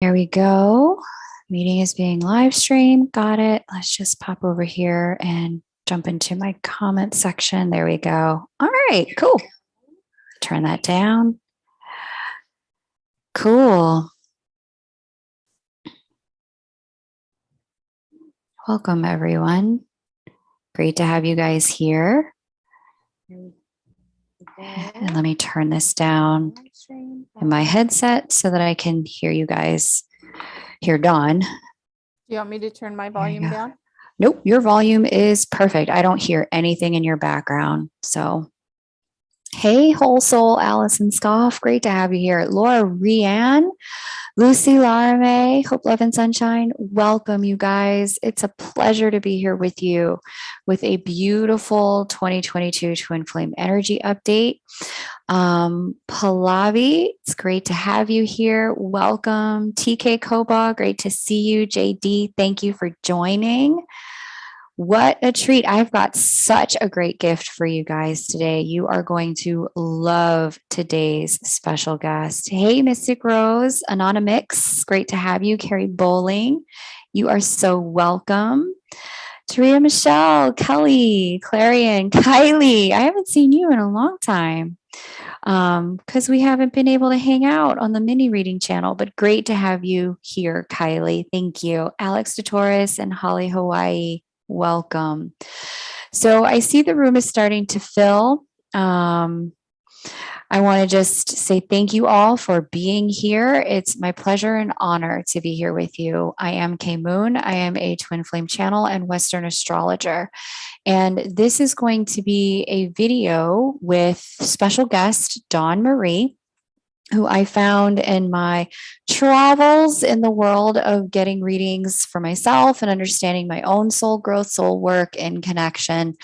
There we go. Meeting is being live streamed. Got it. Let's just pop over here and jump into my comment section. There we go. All right, cool. Turn that down. Cool. Welcome, everyone. Great to have you guys here. And let me turn this down in my headset so that I can hear you guys. Hear Dawn. Do you want me to turn my volume down? Nope, your volume is perfect. I don't hear anything in your background. So, hey, Whole Soul, Allison Scoff, great to have you here. Laura Rianne, Lucy Larame, Hope, Love, and Sunshine, welcome, you guys. It's a pleasure to be here with you with a beautiful 2022 Twin Flame Energy update. Pallavi, it's great to have you here. Welcome. TK Koba, great to see you. JD, thank you for joining. What a treat. I've got such a great gift for you guys today. You are going to love today's special guest. Hey, Mystic Rose, Anonymix, great to have you. Carrie Bowling, you are so welcome. Taria Michelle, Kelly, Clarion, Kylie, I haven't seen you in a long time because we haven't been able to hang out on the mini reading channel, but great to have you here, Kylie. Thank you. Alex DeTorres and Holly Hawaii, welcome. So I see the room is starting to fill. I want to just say thank you all for being here. It's my pleasure and honor to be here with you. I am Kay Moon. I am a Twin Flame channel and Western astrologer. And this is going to be a video with special guest Dawn Maree, who I found in my travels in the world of getting readings for myself and understanding my own soul growth, soul work, and connection.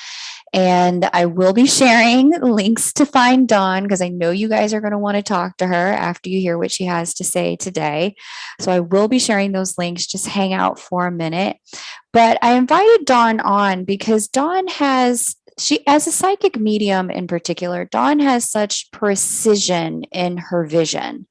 And I will be sharing links to find Dawn because I know you guys are going to want to talk to her after you hear what she has to say today. So I will be sharing those links. Just hang out for a minute. But I invited Dawn on because Dawn has, as a psychic medium in particular, Dawn has such precision in her vision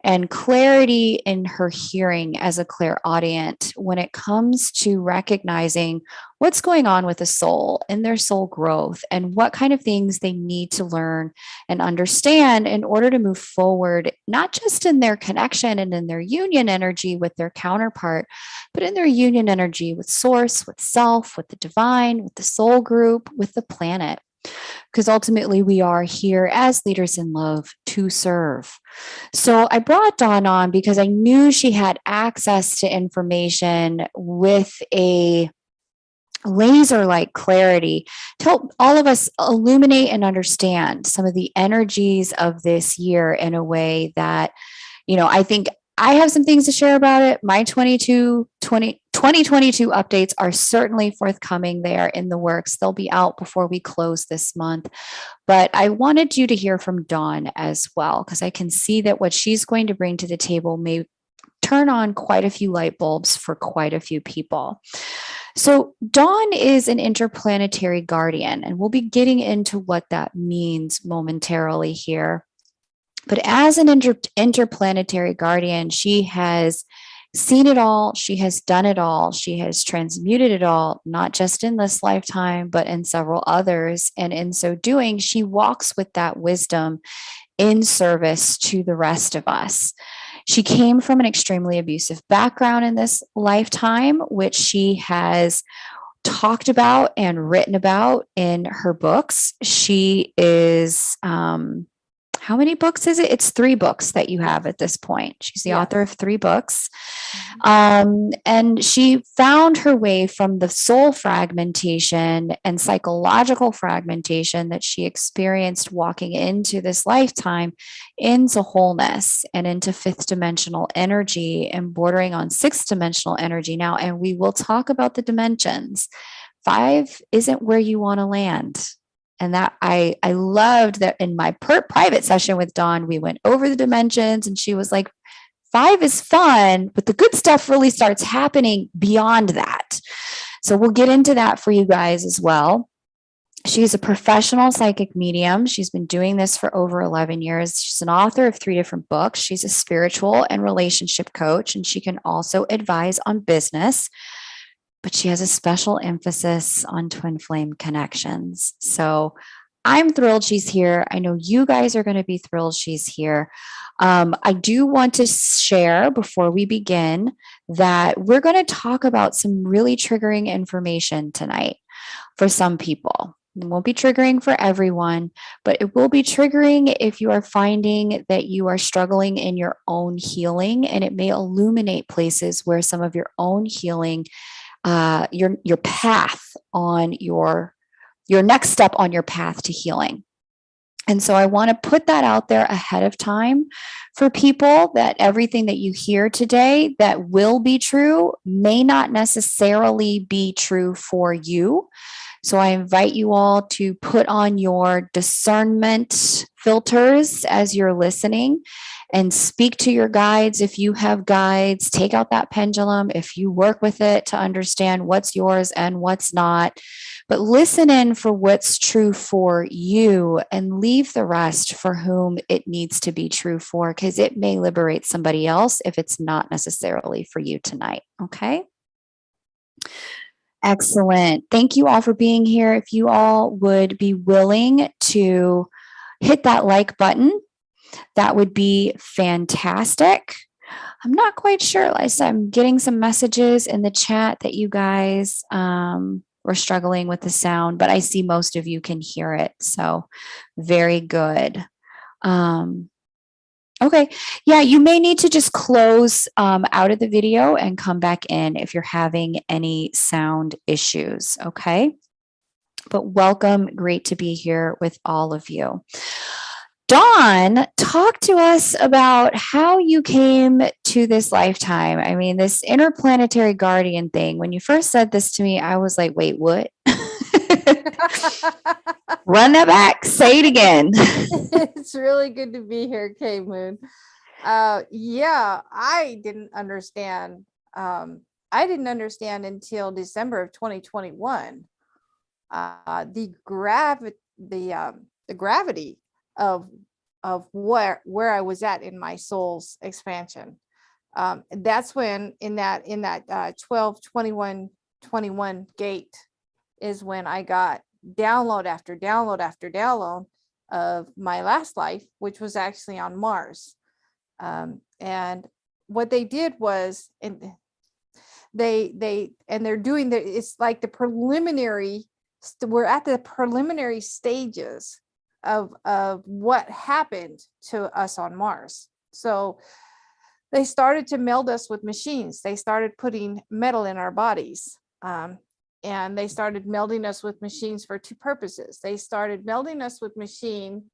and clarity in her hearing as a clairaudient when it comes to recognizing what's going on with a soul and their soul growth and what kind of things they need to learn and understand in order to move forward, not just in their connection and in their union energy with their counterpart, but in their union energy with source, with self, with the divine, with the soul group, with the planet. Because ultimately we are here as leaders in love to serve. So I brought Dawn on because I knew she had access to information with a laser-like clarity to help all of us illuminate and understand some of the energies of this year in a way that, I think I have some things to share about it. My 2022 updates are certainly forthcoming. They are in the works. They'll be out before we close this month. But I wanted you to hear from Dawn as well, because I can see that what she's going to bring to the table may turn on quite a few light bulbs for quite a few people. So Dawn is an interplanetary guardian, and we'll be getting into what that means momentarily here. But as an interplanetary guardian, she has seen it all. She has done it all. She has transmuted it all, not just in this lifetime, but in several others. And in so doing, she walks with that wisdom in service to the rest of us. She came from an extremely abusive background in this lifetime, which she has talked about and written about in her books. She is, how many books is it? It's 3 books that you have at this point. She's the author of 3 books. And she found her way from the soul fragmentation and psychological fragmentation that she experienced walking into this lifetime into wholeness and into 5th dimensional energy and bordering on 6th dimensional energy now. And we will talk about the dimensions. 5 isn't where you want to land. And that I loved that in my private session with Dawn, we went over the dimensions and she was like, 5 is fun, but the good stuff really starts happening beyond that. So we'll get into that for you guys as well. She's a professional psychic medium. She's been doing this for over 11 years. She's an author of 3 different books. She's a spiritual and relationship coach, and she can also advise on business, but she has a special emphasis on twin flame connections. So I'm thrilled she's here. I know you guys are going to be thrilled she's here. I do want to share before we begin that we're going to talk about some really triggering information tonight for some people. It won't be triggering for everyone, but it will be triggering if you are finding that you are struggling in your own healing, and it may illuminate places where some of your own healing, your path on your next step on your path to healing. And so I want to put that out there ahead of time for people, that everything that you hear today that will be true may not necessarily be true for you. So I invite you all to put on your discernment filters as you're listening and speak to your guides. If you have guides, take out that pendulum. If you work with it to understand what's yours and what's not, but listen in for what's true for you and leave the rest for whom it needs to be true for, because it may liberate somebody else if it's not necessarily for you tonight. Okay. Excellent. Thank you all for being here. If you all would be willing to hit that like button, that would be fantastic. I'm not quite sure. I'm getting some messages in the chat that you guys were struggling with the sound, but I see most of you can hear it. So very good. Okay. Yeah, you may need to just close out of the video and come back in if you're having any sound issues. Okay. But welcome. Great to be here with all of you. Dawn, talk to us about how you came to this lifetime. I mean, this interplanetary guardian thing, when you first said this to me, I was like, wait, what? Run that back. Say it again. It's really good to be here, K Moon. Yeah, I didn't understand. I didn't understand until December of 2021 the gravity of where I was at in my soul's expansion. That's when in that 12-21-21 gate is when I got download after download after download of my last life, which was actually on Mars. And what they did was, and they're doing it's like the preliminary, we're at the preliminary stages of what happened to us on Mars. So they started to meld us with machines. They started putting metal in our bodies. And they started melding us with machines for 2 purposes. They started melding us with machine,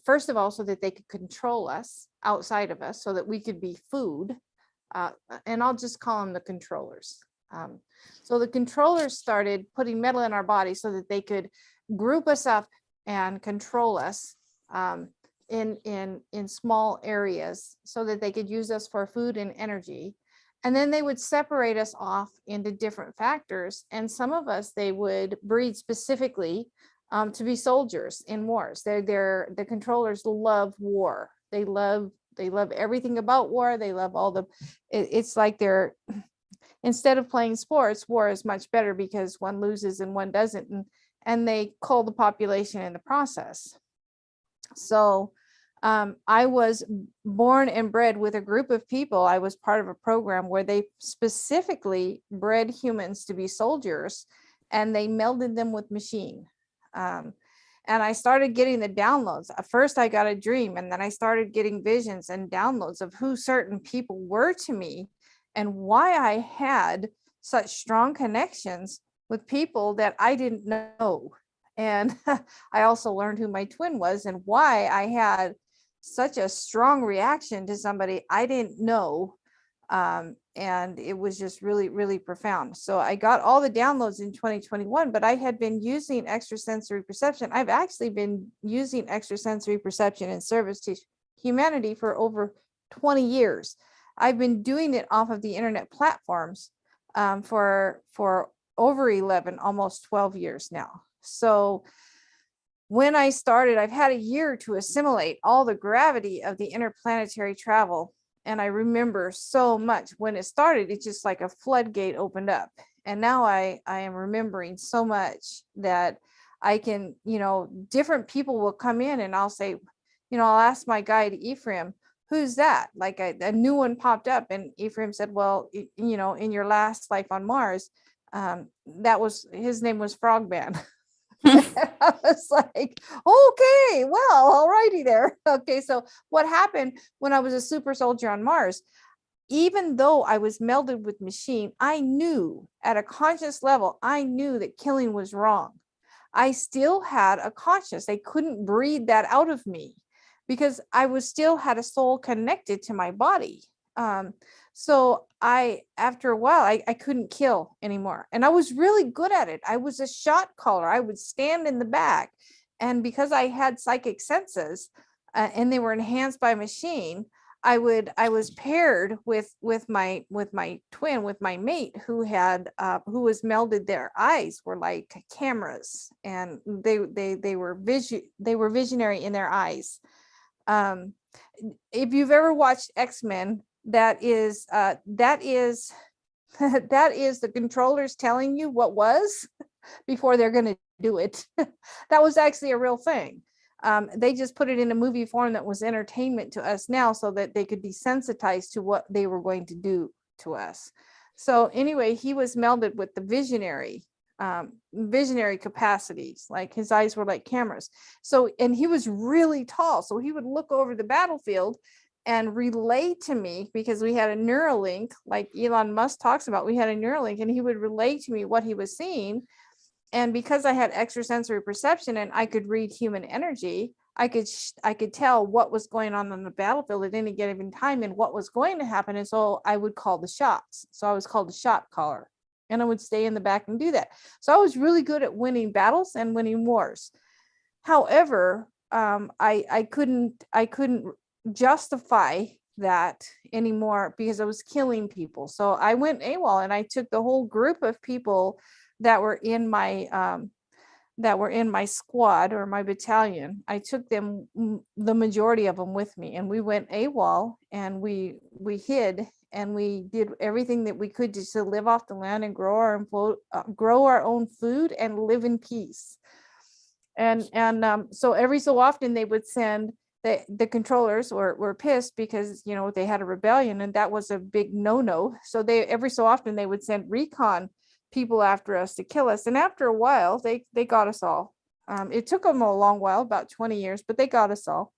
first of all, so that they could control us outside of us, so that we could be food. And I'll just call them the controllers. So the controllers started putting metal in our body so that they could group us up and control us in small areas, so that they could use us for food and energy. And then they would separate us off into different factors. And some of us, they would breed specifically to be soldiers in wars. The controllers love war. They love everything about war. They love it's like instead of playing sports, war is much better because one loses and one doesn't. And they cull the population in the process. So I was born and bred with a group of people. I was part of a program where they specifically bred humans to be soldiers, and they melded them with machine. And I started getting the downloads. At first I got a dream, and then I started getting visions and downloads of who certain people were to me and why I had such strong connections with people that I didn't know. And I also learned who my twin was and why I had such a strong reaction to somebody I didn't know. And it was just really, really profound. So I got all the downloads in 2021, but I had been using extrasensory perception. I've actually been using extrasensory perception in service to humanity for over 20 years. I've been doing it off of the internet platforms for over 11, almost 12 years now. So when I started, I've had a year to assimilate all the gravity of the interplanetary travel. And I remember so much when it started, it's just like a floodgate opened up. And now I am remembering so much that I can, different people will come in and I'll say, I'll ask my guide Ephraim, who's that? Like a new one popped up, and Ephraim said, well, in your last life on Mars, his name was Frogman. I was like, okay, well, all righty there. Okay, so what happened when I was a super soldier on Mars? Even though I was melded with machine, I knew at a conscious level, I knew that killing was wrong. I still had a conscience. They couldn't breed that out of me because I was still had a soul connected to my body. So after a while, I couldn't kill anymore. And I was really good at it. I was a shot caller. I would stand in the back. And because I had psychic senses and they were enhanced by machine, I was paired with my twin, with my mate who was melded. Their eyes were like cameras, and they were visionary in their eyes. If you've ever watched X-Men, that is that is the controllers telling you what was before they're going to do it. That was actually a real thing. They just put it in a movie form that was entertainment to us now so that they could be sensitized to what they were going to do to us. So anyway, he was melded with the visionary capacities. Like his eyes were like cameras. So, and he was really tall. So he would look over the battlefield and relay to me, because we had a Neuralink, like Elon Musk talks about. We had a Neuralink, and he would relay to me what he was seeing. And because I had extrasensory perception and I could read human energy, I could tell what was going on the battlefield at any given time and what was going to happen. And so I would call the shots. So I was called a shot caller, and I would stay in the back and do that. So I was really good at winning battles and winning wars. However, I couldn't justify that anymore because I was killing people. So I went AWOL, and I took the whole group of people that were in my squad or my battalion. I took them, the majority of them, with me, and we went AWOL, and we hid, and we did everything that we could just to live off the land and grow our own food and live in peace. And so every so often they would send the controllers were pissed because they had a rebellion, and that was a big no. So every so often they would send recon people after us to kill us. And after a while, they got us all. It took them a long while, about 20 years, but they got us all.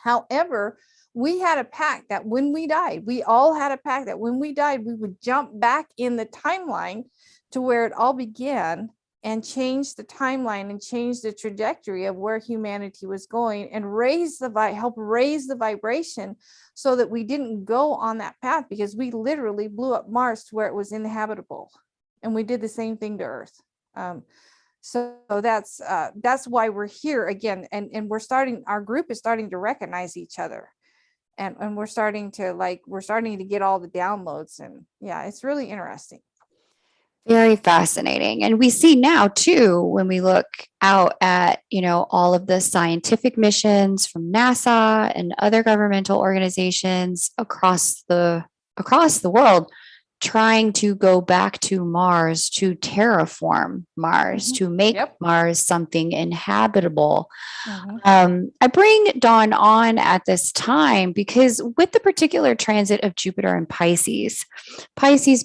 However, we had a pact that when we died, we all had a pact that when we died, we would jump back in the timeline to where it all began, and change the timeline and change the trajectory of where humanity was going, and help raise the vibration so that we didn't go on that path, because we literally blew up Mars to where it was inhabitable. And we did the same thing to Earth. So that's why we're here again. And our group is starting to recognize each other. And we're starting to get all the downloads. And yeah, it's really interesting. Very fascinating. And we see now too, when we look out at, all of the scientific missions from NASA and other governmental organizations across the world, trying to go back to Mars, to terraform Mars, to make Mars something inhabitable. I bring Dawn on at this time because with the particular transit of Jupiter and Pisces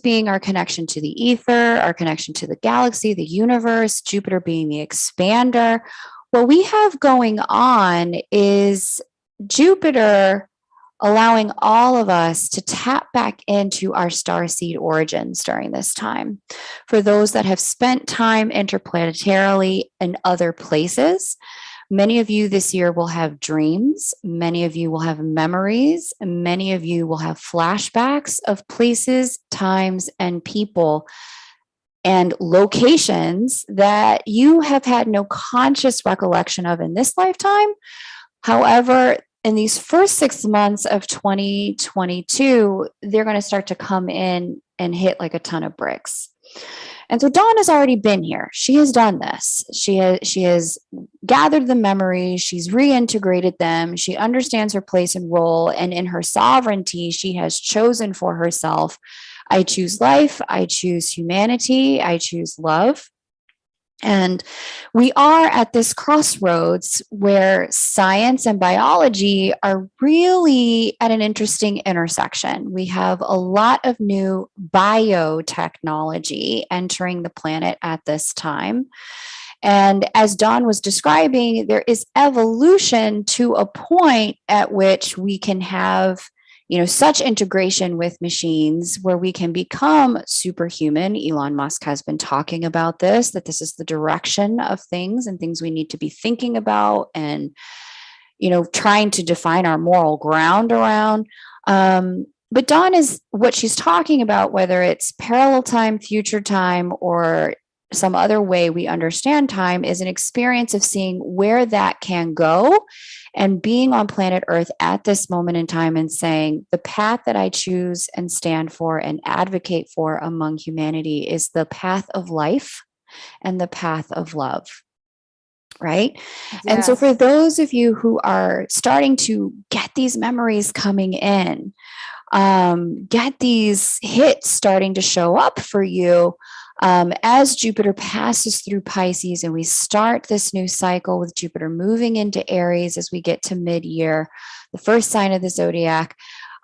being our connection to the ether, our connection to the galaxy, the universe, Jupiter being the expander, what we have going on is Jupiter allowing all of us to tap back into our starseed origins during this time. For those that have spent time interplanetarily in other places, many of you this year will have dreams. Many of you will have memories. Many of you will have flashbacks of places, times, and people and locations that you have had no conscious recollection of in this lifetime. However, in these first 6 months of 2022, they're going to start to come in and hit like a ton of bricks. And so Dawn has already been here. She has done this. She has gathered the memories, she's reintegrated them, she understands her place and role, and in her sovereignty, she has chosen for herself, I choose life, I choose humanity, I choose love. And we are at this crossroads where science and biology are really at an interesting intersection. We have a lot of new biotechnology entering the planet at this time. And as Dawn was describing, there is evolution to a point at which we can have, such integration with machines where we can become superhuman. Elon Musk has been talking about this, that this is the direction of things and things we need to be thinking about and, trying to define our moral ground around. But Dawn is what she's talking about, whether it's parallel time, future time, or some other way we understand time, is an experience of seeing where that can go and being on planet Earth at this moment in time and saying the path that I choose and stand for and advocate for among humanity is the path of life and the path of love. Right. And so, for Yes. those of you who are starting to get these memories coming in, get these hits starting to show up for you, as Jupiter passes through Pisces and we start this new cycle with Jupiter moving into Aries as we get to mid-year, the first sign of the zodiac.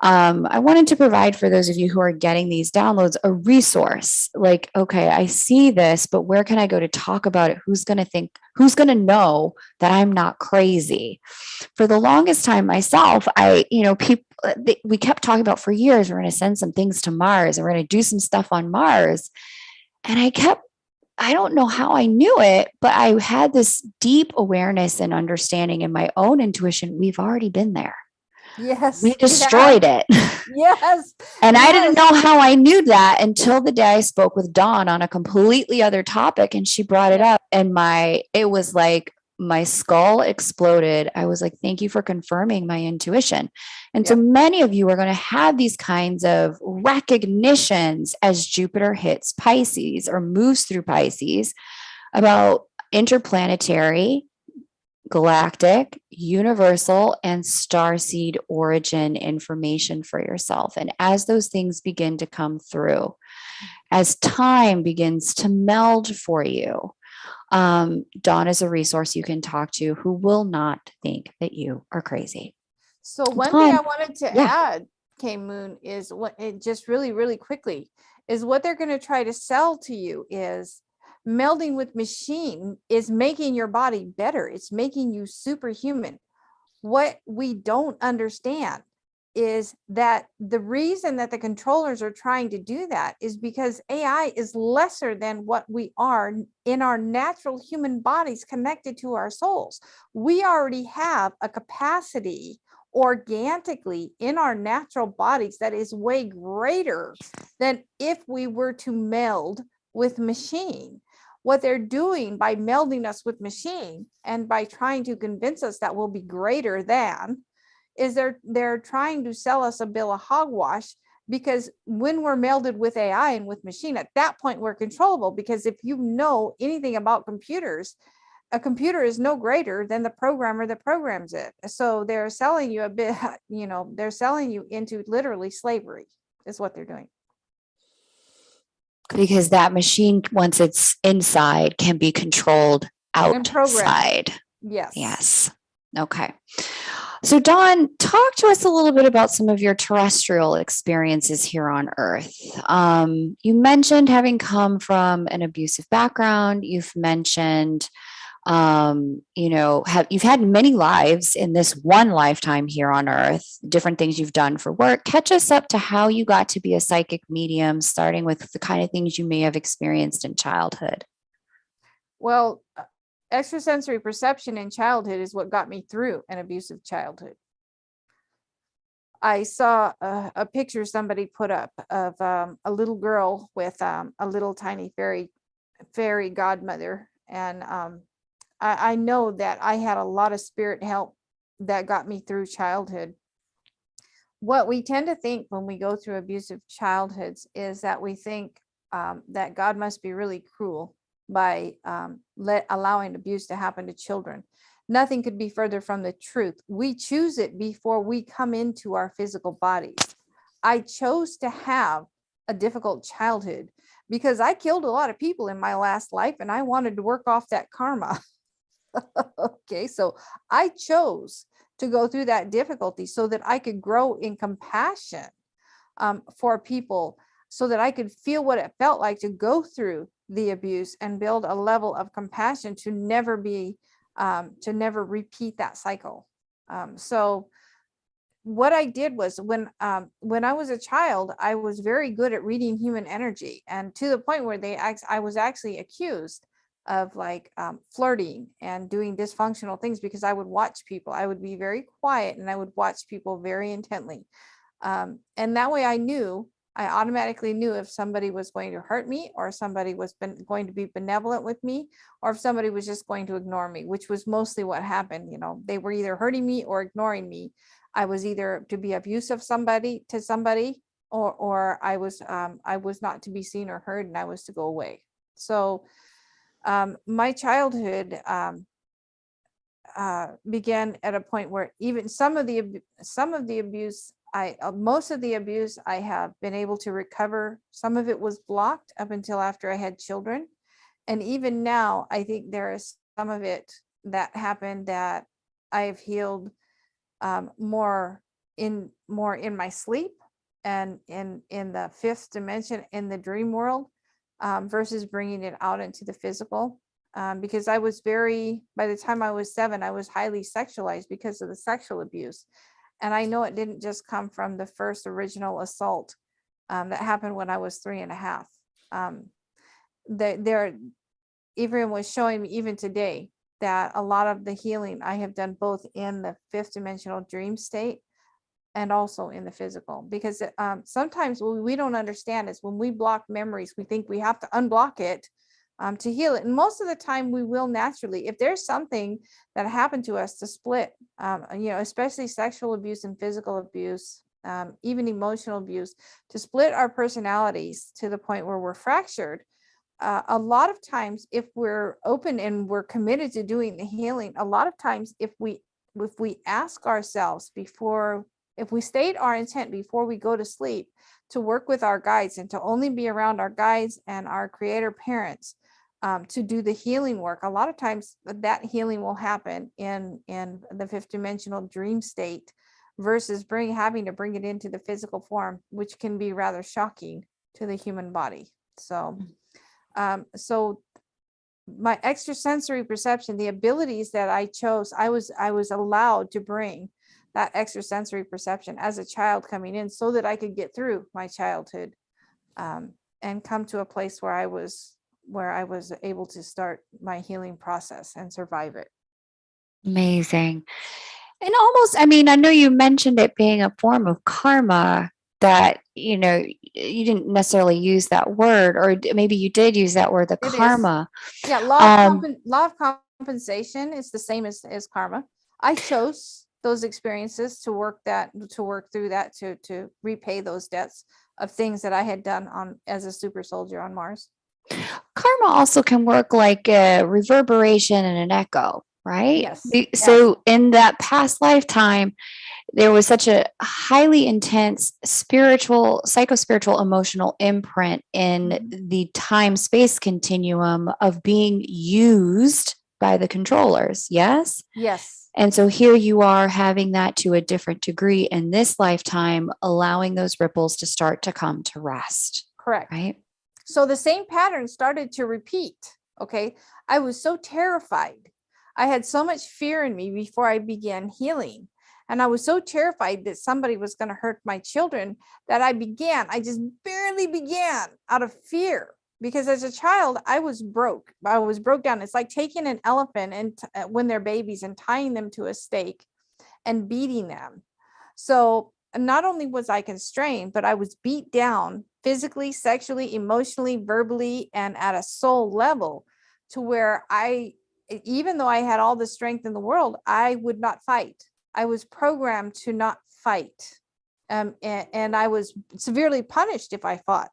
I wanted to provide for those of you who are getting these downloads a resource. Like, okay, I see this, but where can I go to talk about it? Who's going to know that I'm not crazy? For the longest time myself, we kept talking about for years, we're going to send some things to Mars and we're going to do some stuff on Mars. And I don't know how I knew it, but I had this deep awareness and understanding in my own intuition. We've already been there. Yes. We destroyed it. Yes. And I didn't Yes. know how I knew that until the day I spoke with Dawn on a completely other topic and she brought it up and it was like my skull exploded. I was like, thank you for confirming my intuition. And so many of you are going to have these kinds of recognitions as Jupiter hits Pisces or moves through Pisces about interplanetary, galactic, universal, and starseed origin information for yourself. And as those things begin to come through, as time begins to meld for you, Dawn is a resource you can talk to who will not think that you are crazy. So one thing I wanted to add, K Moon, is what it just really, really quickly is what they're going to try to sell to you is melding with machine is making your body better. It's making you superhuman. What we don't understand is that the reason that the controllers are trying to do that is because AI is lesser than what we are in our natural human bodies connected to our souls. We already have a capacity organically in our natural bodies that is way greater than if we were to meld with machine. What they're doing by melding us with machine and by trying to convince us that we'll be greater than is they're trying to sell us a bill of hogwash, because when we're melded with AI and with machine, at that point we're controllable, because if you know anything about computers, a computer is no greater than the programmer that programs it. So they're selling you a bit, they're selling you into literally slavery is what they're doing. Because that machine, once it's inside, can be controlled outside. Yes. Okay. So Dawn, talk to us a little bit about some of your terrestrial experiences here on Earth. You mentioned having come from an abusive background. You've mentioned, you've had many lives in this one lifetime here on Earth, different things you've done for work. Catch us up to how you got to be a psychic medium, starting with the kind of things you may have experienced in childhood. Well, extrasensory perception in childhood is what got me through an abusive childhood. I saw a picture somebody put up of a little girl with a little tiny fairy godmother. And I know that I had a lot of spirit help that got me through childhood. What we tend to think when we go through abusive childhoods is that we think that God must be really cruel by allowing abuse to happen to children. Nothing could be further from the truth. We choose it before we come into our physical bodies. I chose to have a difficult childhood because I killed a lot of people in my last life and I wanted to work off that karma. Okay, so I chose to go through that difficulty so that I could grow in compassion for people, so that I could feel what it felt like to go through the abuse and build a level of compassion to never repeat that cycle. So what I did was when I was a child, I was very good at reading human energy, and to the point where I was actually accused of like flirting and doing dysfunctional things because I would watch people. I would be very quiet and I would watch people very intently. And that way I automatically knew if somebody was going to hurt me or somebody was going to be benevolent with me, or if somebody was just going to ignore me, which was mostly what happened. You know, they were either hurting me or ignoring me. I was either to be abusive to somebody, or I was not to be seen or heard, and I was to go away. So my childhood began at a point where even some of the abuse, most of the abuse I have been able to recover. Some of it was blocked up until after I had children, and even now I think there is some of it that happened that I have healed more in my sleep and in the fifth dimension, in the dream world, versus bringing it out into the physical. Because I was by the time I was 7, I was highly sexualized because of the sexual abuse. And I know it didn't just come from the first original assault that happened when I was 3.5. Ephraim was showing me even today that a lot of the healing I have done both in the fifth dimensional dream state and also in the physical, because sometimes what we don't understand is when we block memories, we think we have to unblock it to heal it. And most of the time we will naturally, if there's something that happened to us to split, especially sexual abuse and physical abuse, even emotional abuse, to split our personalities to the point where we're fractured. A lot of times, if we're open and we're committed to doing the healing, a lot of times if we ask ourselves if we state our intent before we go to sleep to work with our guides and to only be around our guides and our creator parents to do the healing work, a lot of times that healing will happen in the fifth dimensional dream state versus having to bring it into the physical form, which can be rather shocking to the human body. So my extrasensory perception, the abilities that I chose, I was allowed to bring that extrasensory perception as a child coming in so that I could get through my childhood and come to a place where I was able to start my healing process and survive it. Amazing. And almost, I mean, I know you mentioned it being a form of karma that, you didn't necessarily use that word, or maybe you did use that word, the It is. karma. Yeah, law of compensation is the same as karma. I chose those experiences to work through that, to repay those debts of things that I had done as a super soldier on Mars. Karma also can work like a reverberation and an echo, right? Yes. So in that past lifetime, there was such a highly intense spiritual, psychospiritual, emotional imprint in the time-space continuum of being used by the controllers. Yes? Yes. And so here you are having that to a different degree in this lifetime, allowing those ripples to start to come to rest. Correct. Right? So the same pattern started to repeat. Okay. I was so terrified. I had so much fear in me before I began healing. And I was so terrified that somebody was going to hurt my children that I just barely began out of fear. Because as a child, I was broke down. It's like taking an elephant and when they're babies and tying them to a stake and beating them. So not only was I constrained, but I was beat down physically, sexually, emotionally, verbally, and at a soul level, to where even though I had all the strength in the world, I would not fight. I was programmed to not fight. And I was severely punished if I fought.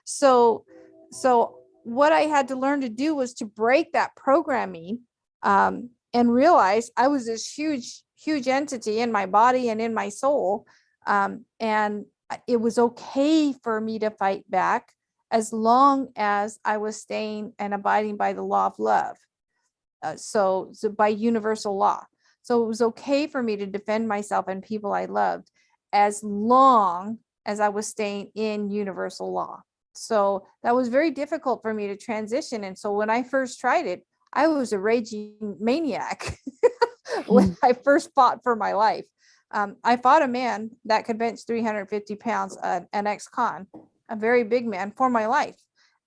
So so what I had to learn to do was to break that programming, and realize I was this huge entity in my body and in my soul. And it was okay for me to fight back as long as I was staying and abiding by the law of love. So by universal law. So it was okay for me to defend myself and people I loved as long as I was staying in universal law. So that was very difficult for me to transition. And so when I first tried it, I was a raging maniac when I first fought for my life. I fought a man that could bench 350 pounds, an ex-con, a very big man, for my life.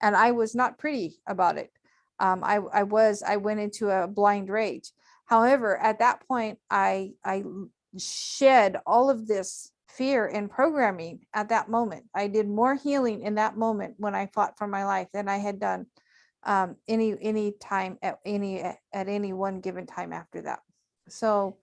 And I was not pretty about it. I went into a blind rage. However, at that point, I shed all of this fear and programming at that moment. I did more healing in that moment when I fought for my life than I had done any time at any one given time after that. So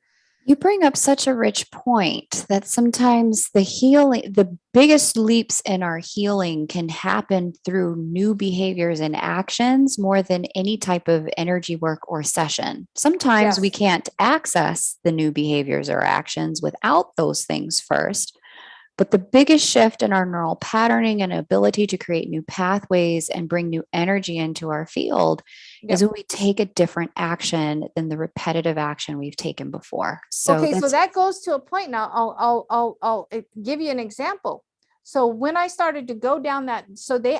You bring up such a rich point that sometimes the biggest leaps in our healing can happen through new behaviors and actions more than any type of energy work or session. Sometimes we yes. can't access the new behaviors or actions without those things first. But the biggest shift in our neural patterning and ability to create new pathways and bring new energy into our field is Yep. when we take a different action than the repetitive action we've taken before. So Okay, so that's that goes to a point now. I'll give you an example. So when I started to go down that,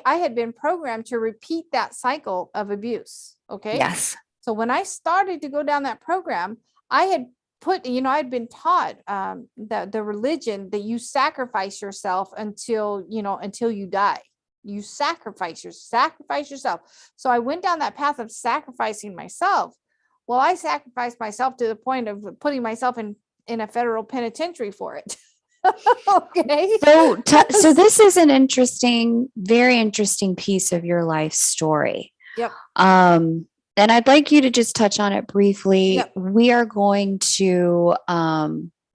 I had been programmed to repeat that cycle of abuse. Okay. yes. So when I started to go down that program, I had I'd been taught that the religion that you sacrifice yourself until you die. You sacrifice yourself. So I went down that path of sacrificing myself. Well, I sacrificed myself to the point of putting myself in a federal penitentiary for it. Okay. So this is an interesting, very interesting piece of your life story. Yep. And I'd like you to just touch on it briefly. Yep. We are going to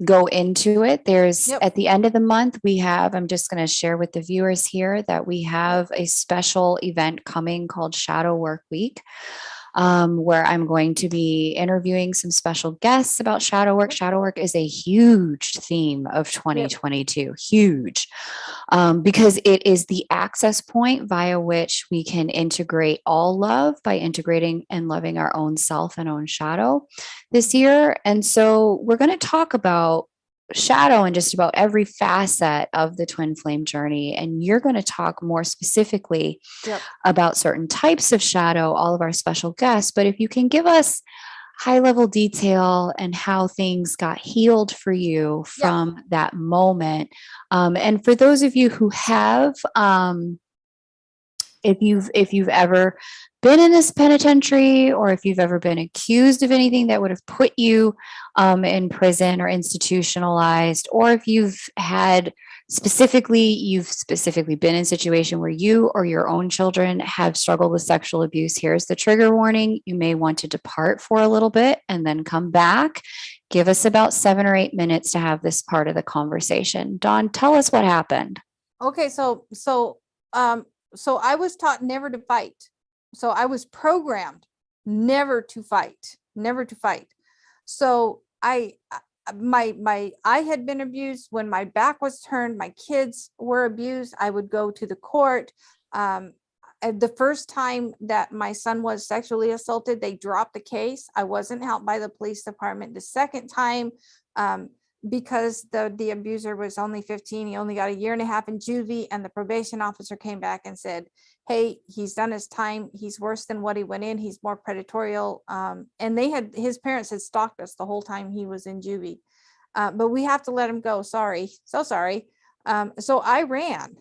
go into it. There's Yep. at the end of the month, I'm just going to share with the viewers here that we have a special event coming called Shadow Work Week. Where I'm going to be interviewing some special guests about shadow work. Shadow work is a huge theme of 2022, huge, because it is the access point via which we can integrate all love by integrating and loving our own self and own shadow this year. And so we're going to talk about shadow in just about every facet of the twin flame journey. And you're going to talk more specifically about certain types of shadow, all of our special guests. But if you can give us high level detail and how things got healed for you from that moment. And for those of you who have, if you've ever been in this penitentiary, or if you've ever been accused of anything that would have put you in prison or institutionalized, or if you've specifically been in a situation where you or your own children have struggled with sexual abuse, here's the trigger warning. You may want to depart for a little bit and then come back. Give us about 7 or 8 minutes to have this part of the conversation. Dawn, tell us what happened. Okay, so I was taught never to fight. So I was programmed never to fight. So I had been abused when my back was turned. My kids were abused. I would go to the court. The first time that my son was sexually assaulted, they dropped the case. I wasn't helped by the police department. The second time, because the abuser was only 15, he only got 1.5 years in juvie, and the probation officer came back and said, hey, he's done his time. He's worse than what he went in. He's more predatorial. And his parents had stalked us the whole time he was in juvie. But we have to let him go. Sorry. So sorry. So I ran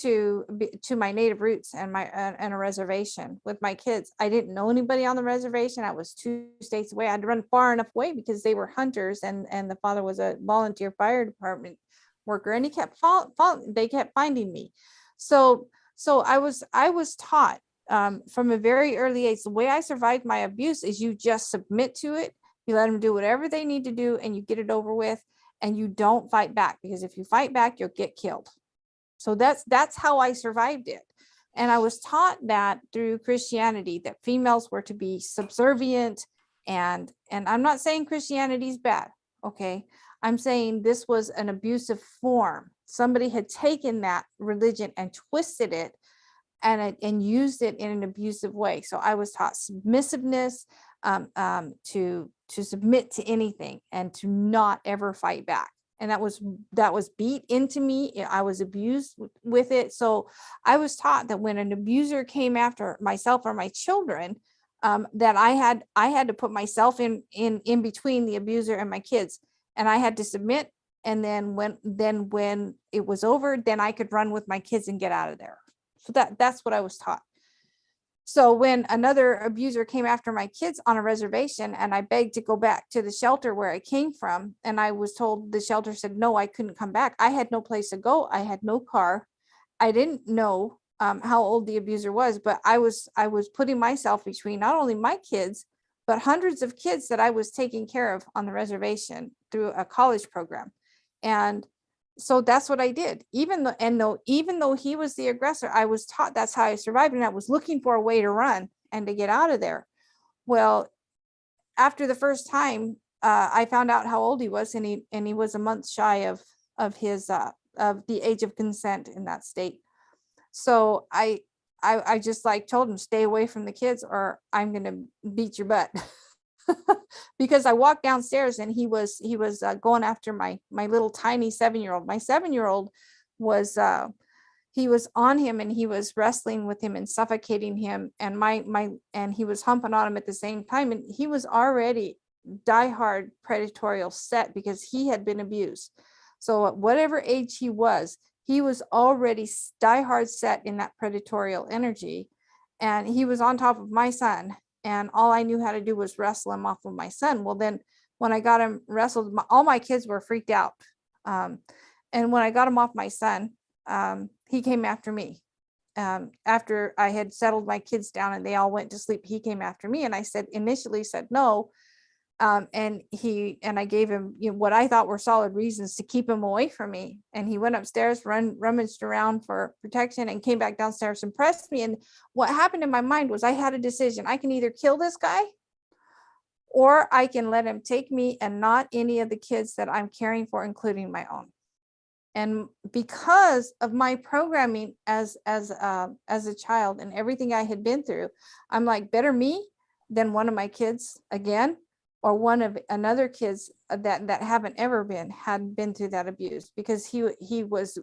to my native roots and a reservation with my kids. I didn't know anybody on the reservation. I was 2 states away. I had to run far enough away because they were hunters, and the father was a volunteer fire department worker, and he kept they kept finding me. So I was taught from a very early age, the way I survived my abuse is you just submit to it. You let them do whatever they need to do, and you get it over with, and you don't fight back, because if you fight back, you'll get killed. So that's how I survived it. And I was taught that through Christianity, that females were to be subservient. And I'm not saying Christianity is bad. Okay. I'm saying this was an abusive form. Somebody had taken that religion and twisted it and used it in an abusive way. So I was taught submissiveness, to submit to anything and to not ever fight back. And that was beat into me. I was abused with it. So I was taught that when an abuser came after myself or my children, that I had to put myself in between the abuser and my kids, and I had to submit. And then when it was over, then I could run with my kids and get out of there. So that's what I was taught. So when another abuser came after my kids on a reservation, and I begged to go back to the shelter where I came from, and I was told, the shelter said, no, I couldn't come back. I had no place to go. I had no car. I didn't know how old the abuser was, but I was putting myself between not only my kids, but hundreds of kids that I was taking care of on the reservation through a college program. And so that's what I did. Even though he was the aggressor, I was taught that's how I survived, and I was looking for a way to run and to get out of there. Well, after the first time, I found out how old he was, and he was a month shy of his of the age of consent in that state. So I just like told him, stay away from the kids or I'm gonna beat your butt. Because I walked downstairs and he was going after my little tiny 7-year-old. My 7-year-old was he was on him, and he was wrestling with him and suffocating him, and and he was humping on him at the same time, and he was already diehard predatorial set because he had been abused. So at whatever age he was already diehard set in that predatorial energy, and he was on top of my son. And all I knew how to do was wrestle him off of my son. Well, then when I got him wrestled, all my kids were freaked out. And when I got him off my son, he came after me. After I had settled my kids down and they all went to sleep, he came after me. And I initially said no. And I gave him, what I thought were solid reasons to keep him away from me. And he went upstairs, rummaged around for protection, and came back downstairs and pressed me. And what happened in my mind was I had a decision. I can either kill this guy, or I can let him take me and not any of the kids that I'm caring for, including my own. And because of my programming as a child and everything I had been through, I'm like, better me than one of my kids again, or one of another kids that haven't had been through that abuse, because he was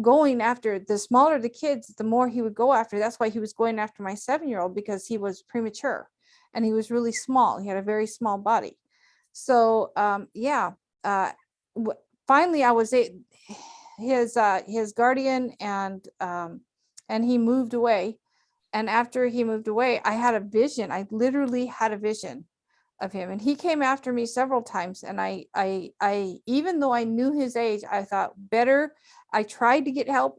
going after, the smaller the kids, the more he would go after. That's why he was going after my 7-year-old, because he was premature and he was really small. He had a very small body. So finally I was his guardian, and he moved away. And after he moved away, I had a vision. I literally had a vision of him, and he came after me several times. And I even though I knew his age, I thought better. I tried to get help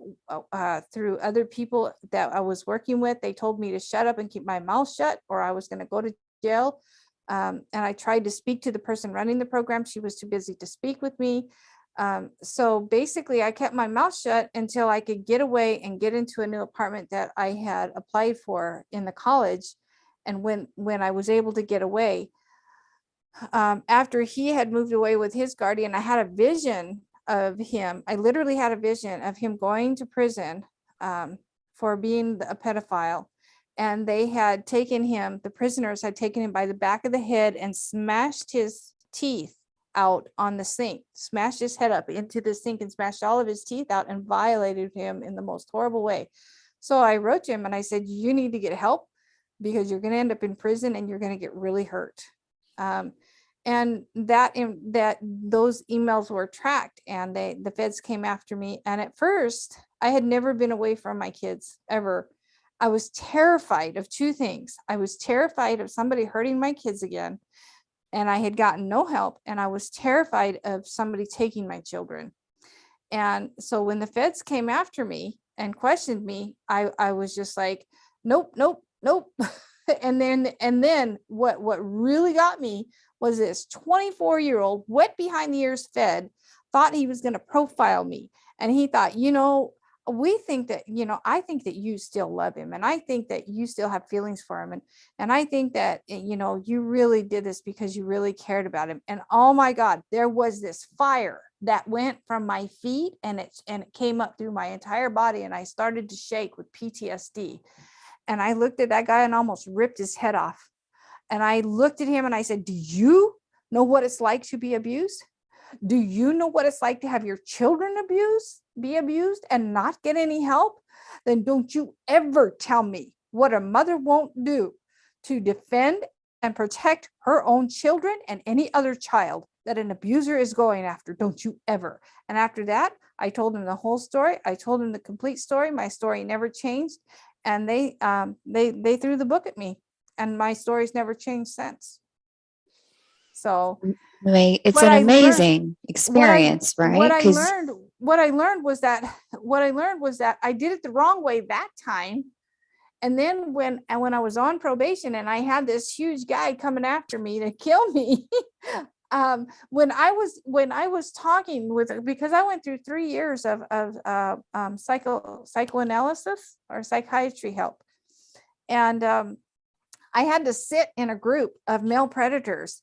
through other people that I was working with. They told me to shut up and keep my mouth shut, or I was going to go to jail. And I tried to speak to the person running the program. She was too busy to speak with me. So basically I kept my mouth shut until I could get away and get into a new apartment that I had applied for in the college. And when I was able to get away, after he had moved away with his guardian, I had a vision of him. I literally had a vision of him going to prison for being a pedophile. And they had taken him, the prisoners had taken him by the back of the head and smashed his teeth out on the sink, smashed his head up into the sink and smashed all of his teeth out and violated him in the most horrible way. So I wrote to him and I said, you need to get help, because you're going to end up in prison and you're going to get really hurt. And those emails were tracked, and the feds came after me. And at first I had never been away from my kids ever. I was terrified of two things. I was terrified of somebody hurting my kids again, and I had gotten no help. And I was terrified of somebody taking my children. And so when the feds came after me and questioned me, I was just like, nope. and then what really got me was this 24-year-old wet behind the ears fed thought he was going to profile me. And he thought, we think that, I think that you still love him, and I think that you still have feelings for him, and I think that, you really did this because you really cared about him. And oh my God, there was this fire that went from my feet, and it came up through my entire body, and I started to shake with PTSD. And I looked at that guy and almost ripped his head off. And I looked at him and I said, do you know what it's like to be abused? Do you know what it's like to have your children be abused and not get any help? Then don't you ever tell me what a mother won't do to defend and protect her own children and any other child that an abuser is going after. Don't you ever. And after that, I told him the whole story. I told him the complete story. My story never changed. And they threw the book at me, and my story's never changed since. So it's an amazing experience, right? What I learned was that I did it the wrong way that time. And then when I was on probation and I had this huge guy coming after me to kill me, when I was talking with, because I went through 3 years of psychoanalysis or psychiatry help, and I had to sit in a group of male predators,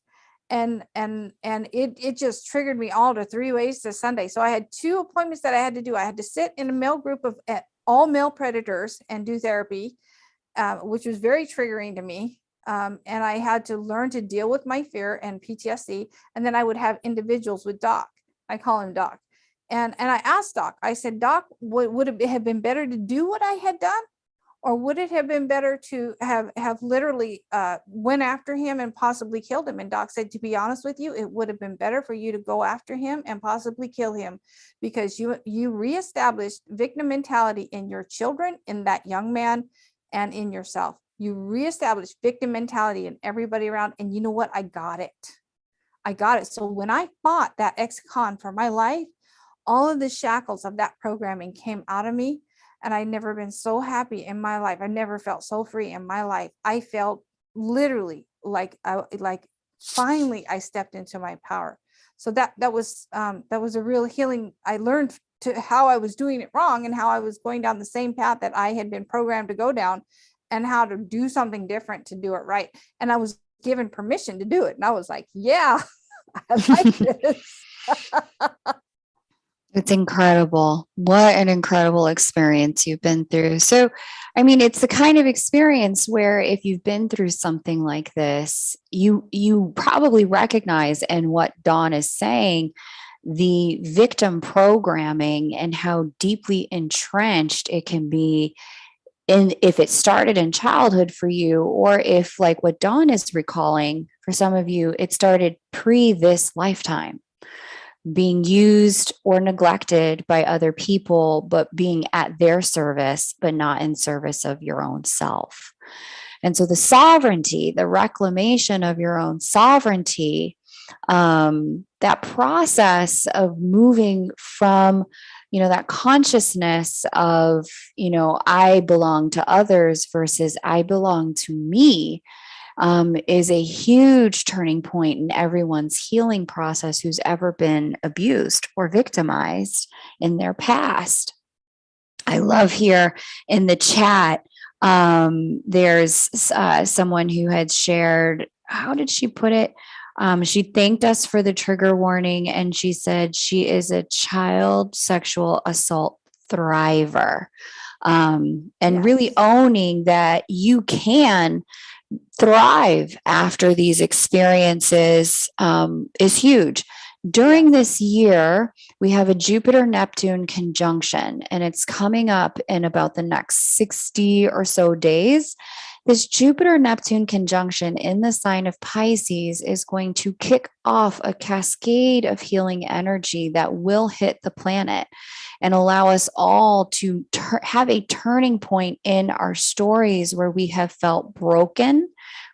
and it just triggered me all to 3 ways to Sunday. So I had 2 appointments that I had to do. I had to sit in a male group of all male predators and do therapy, which was very triggering to me. And I had to learn to deal with my fear and PTSD. And then I would have individuals with Doc. I call him Doc. And I asked Doc, I said, Doc, would it have been better to do what I had done? Or would it have been better to have literally went after him and possibly killed him? And Doc said, to be honest with you, it would have been better for you to go after him and possibly kill him, because you reestablished victim mentality in your children, in that young man, and in yourself. You reestablished victim mentality in everybody around. And you know what? I got it. So when I fought that ex-con for my life, all of the shackles of that programming came out of me. And I've never been so happy in my life. I never felt so free in my life. I felt literally like finally I stepped into my power. So that was a real healing. I learned to how I was doing it wrong and how I was going down the same path that I had been programmed to go down, and how to do something different to do it right. And I was given permission to do it. And I was like, yeah, I like this. It's incredible. What an incredible experience you've been through. So, I mean, it's the kind of experience where if you've been through something like this, you probably recognize, and what Dawn is saying, the victim programming and how deeply entrenched it can be. And if it started in childhood for you, or if, like what Dawn is recalling, for some of you, it started pre this lifetime, being used or neglected by other people, but being at their service, but not in service of your own self. And so the sovereignty, the reclamation of your own sovereignty, that process of moving from, that consciousness of, I belong to others versus I belong to me, is a huge turning point in everyone's healing process who's ever been abused or victimized in their past. I love here in the chat, there's someone who had shared, how did she put it? She thanked us for the trigger warning, and she said she is a child sexual assault thriver, and really owning that you can thrive after these experiences is huge. During this year, we have a Jupiter-Neptune conjunction, and it's coming up in about the next 60 or so days. This Jupiter-Neptune conjunction in the sign of Pisces is going to kick off a cascade of healing energy that will hit the planet and allow us all to have a turning point in our stories where we have felt broken,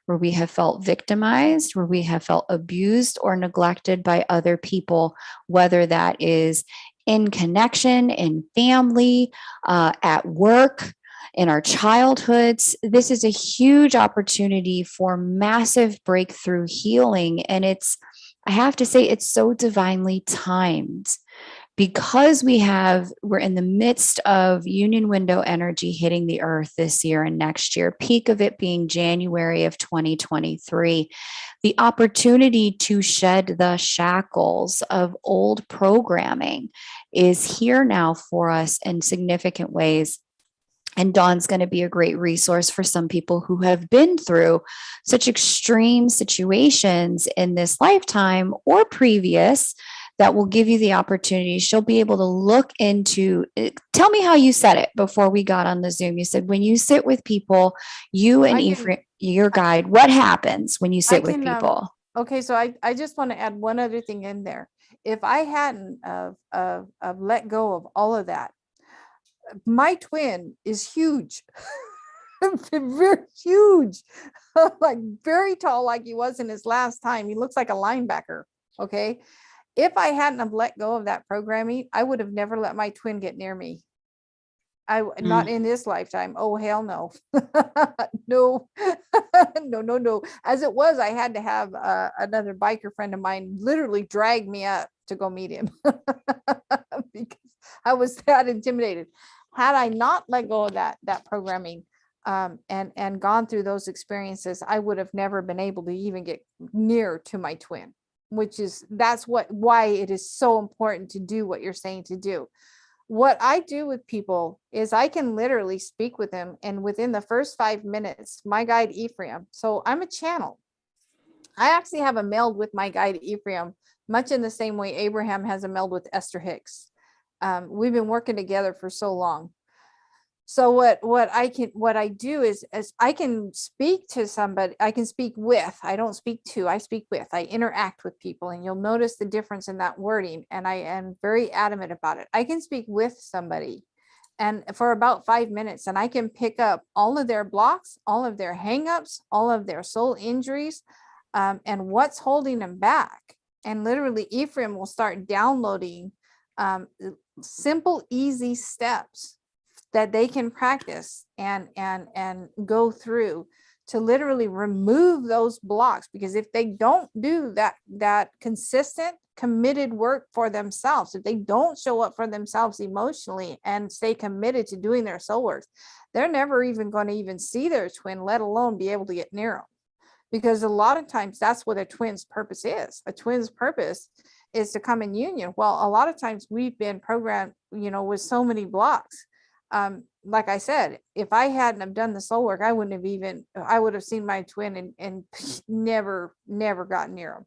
where we have felt victimized, where we have felt abused or neglected by other people, whether that is in connection, in family, at work, in our childhoods. This is a huge opportunity for massive breakthrough healing. And I have to say, it's so divinely timed, because we're in the midst of union window energy hitting the earth this year and next year, peak of it being January of 2023, the opportunity to shed the shackles of old programming is here now for us in significant ways. And Dawn's going to be a great resource for some people who have been through such extreme situations in this lifetime or previous that will give you the opportunity. She'll be able to look into it. Tell me how you said it before we got on the Zoom. You said when you sit with people, you and Ephraim, your guide, what happens when you sit with people? Okay, so I just want to add one other thing in there. If I hadn't let go of all of that, my twin is huge. Very huge. Like very tall, like he was in his last time. He looks like a linebacker. Okay. If I hadn't have let go of that programming, I would have never let my twin get near me. Not in this lifetime. Oh, hell no. No. No. As it was, I had to have another biker friend of mine literally drag me up to go meet him because I was that intimidated. Had I not let go of that programming and gone through those experiences, I would have never been able to even get near to my twin, that's why it is so important to do what you're saying to do. What I do with people is I can literally speak with them, and within the first 5 minutes, my guide Ephraim, so I'm a channel. I actually have a meld with my guide Ephraim, much in the same way Abraham has a meld with Esther Hicks. We've been working together for so long. So what I do is I can speak to somebody. I can speak with. I don't speak to. I speak with. I interact with people, and you'll notice the difference in that wording. And I am very adamant about it. I can speak with somebody, and for about 5 minutes, and I can pick up all of their blocks, all of their hangups, all of their soul injuries, and what's holding them back. And literally, Ephraim will start downloading simple, easy steps that they can practice and go through to literally remove those blocks. Because if they don't do that consistent, committed work for themselves, if they don't show up for themselves emotionally and stay committed to doing their soul work, they're never even going to even see their twin, let alone be able to get near them. Because a lot of times that's what a twin's purpose is. A twin's purpose is to come in union. Well, a lot of times we've been programmed, with so many blocks. Like I said, if I hadn't have done the soul work, I would have seen my twin and never gotten near him.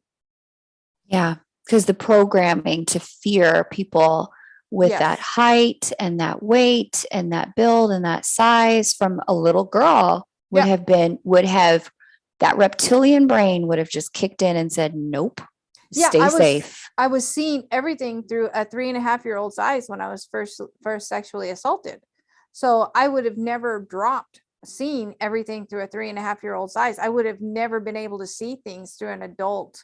Yeah. Because the programming to fear people with that height and that weight and that build and that size from a little girl would have that reptilian brain would have just kicked in and said, nope, stay safe. I was seeing everything through a 3.5-year-old's eyes when I was first sexually assaulted. So I would have never dropped seeing everything through a 3.5-year-old's eyes. I would have never been able to see things through an adult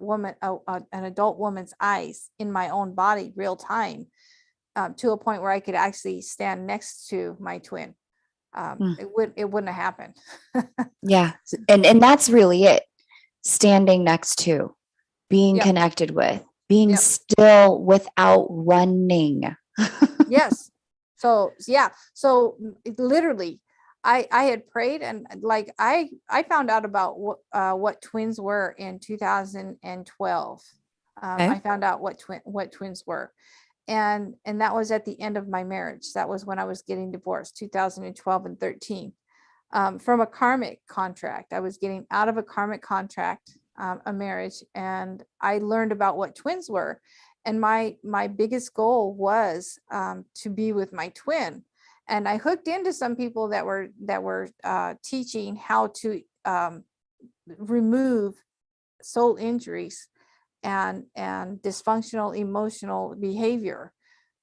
woman's eyes in my own body, real time, to a point where I could actually stand next to my twin. It wouldn't have happened. Yeah. And that's really it. Standing next to, being connected with, being still without running. Yes. So literally I had prayed, and like I found out about what twins were in 2012. I found out what twins were. And that was at the end of my marriage. That was when I was getting divorced, 2012 and 13, from a karmic contract. I was getting out of a karmic contract, a marriage, and I learned about what twins were. And my biggest goal was to be with my twin. And I hooked into some people that were teaching how to remove soul injuries and dysfunctional emotional behavior,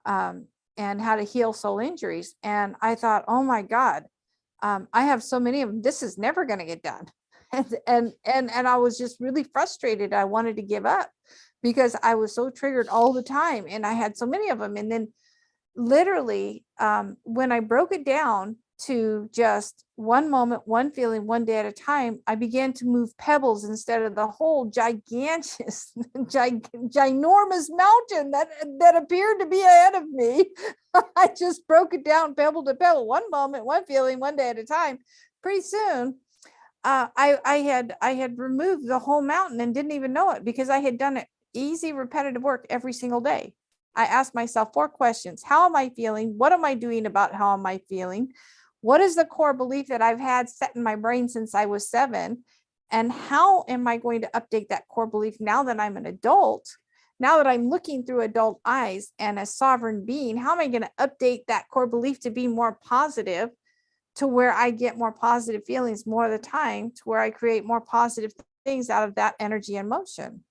and how to heal soul injuries. And I thought, oh my God, I have so many of them. This is never going to get done. And I was just really frustrated. I wanted to give up because I was so triggered all the time, and I had so many of them. And then literally, when I broke it down to just one moment, one feeling, one day at a time, I began to move pebbles instead of the whole ginormous mountain that appeared to be ahead of me. I just broke it down pebble to pebble, one moment, one feeling, one day at a time. Pretty soon, I had removed the whole mountain and didn't even know it, because I had done it easy, repetitive work every single day. I asked myself 4 questions. How am I feeling? What am I doing about how am I feeling? What is the core belief that I've had set in my brain since I was 7? And how am I going to update that core belief now that I'm an adult? Now that I'm looking through adult eyes and a sovereign being, how am I going to update that core belief to be more positive, to where I get more positive feelings more of the time, to where I create more positive things out of that energy and motion?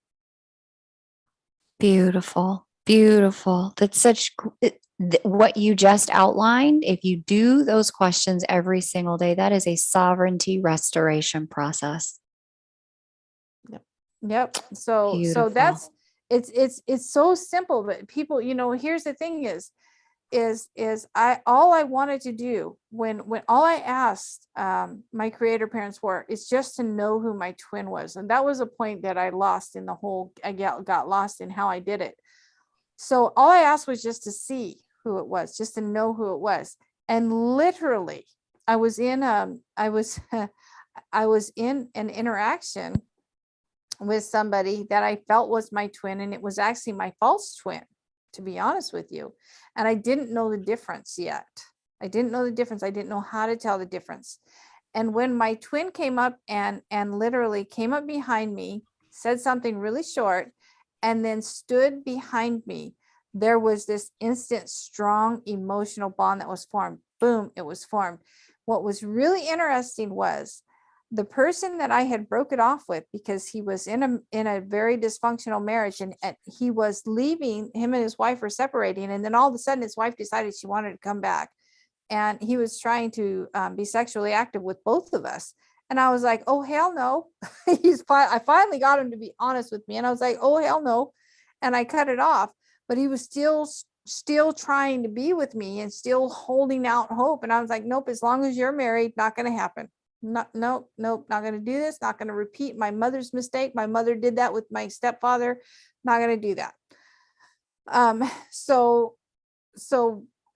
Beautiful. Beautiful. That's such what you just outlined. If you do those questions every single day, that is a sovereignty restoration process. Yep. So Beautiful. that's, it's so simple, but people, here's the thing is all I wanted to do when all I asked my creator parents for is just to know who my twin was. And that was a point that I lost in the whole, I got lost in how I did it. So all I asked was just to see who it was, just to know who it was. And literally I was in I was in an interaction with somebody that I felt was my twin, and it was actually my false twin, to be honest with you. And I didn't know the difference yet. I didn't know the difference. I didn't know how to tell the difference. And when my twin came up and literally came up behind me, said something really short, and then stood behind me, there was this instant, strong emotional bond that was formed. Boom, it was formed. What was really interesting was the person that I had broke it off with, because he was in a very dysfunctional marriage, and he was leaving, him and his wife were separating, and then all of a sudden his wife decided she wanted to come back, and he was trying to be sexually active with both of us. And I was like, oh hell no. I finally got him to be honest with me, and I was like, oh hell no, and I cut it off. But he was still trying to be with me and still holding out hope, and I was like, nope, as long as you're married, not going to happen. Nope, not going to do this, not going to repeat my mother's mistake. My mother did that with my stepfather, not going to do that. So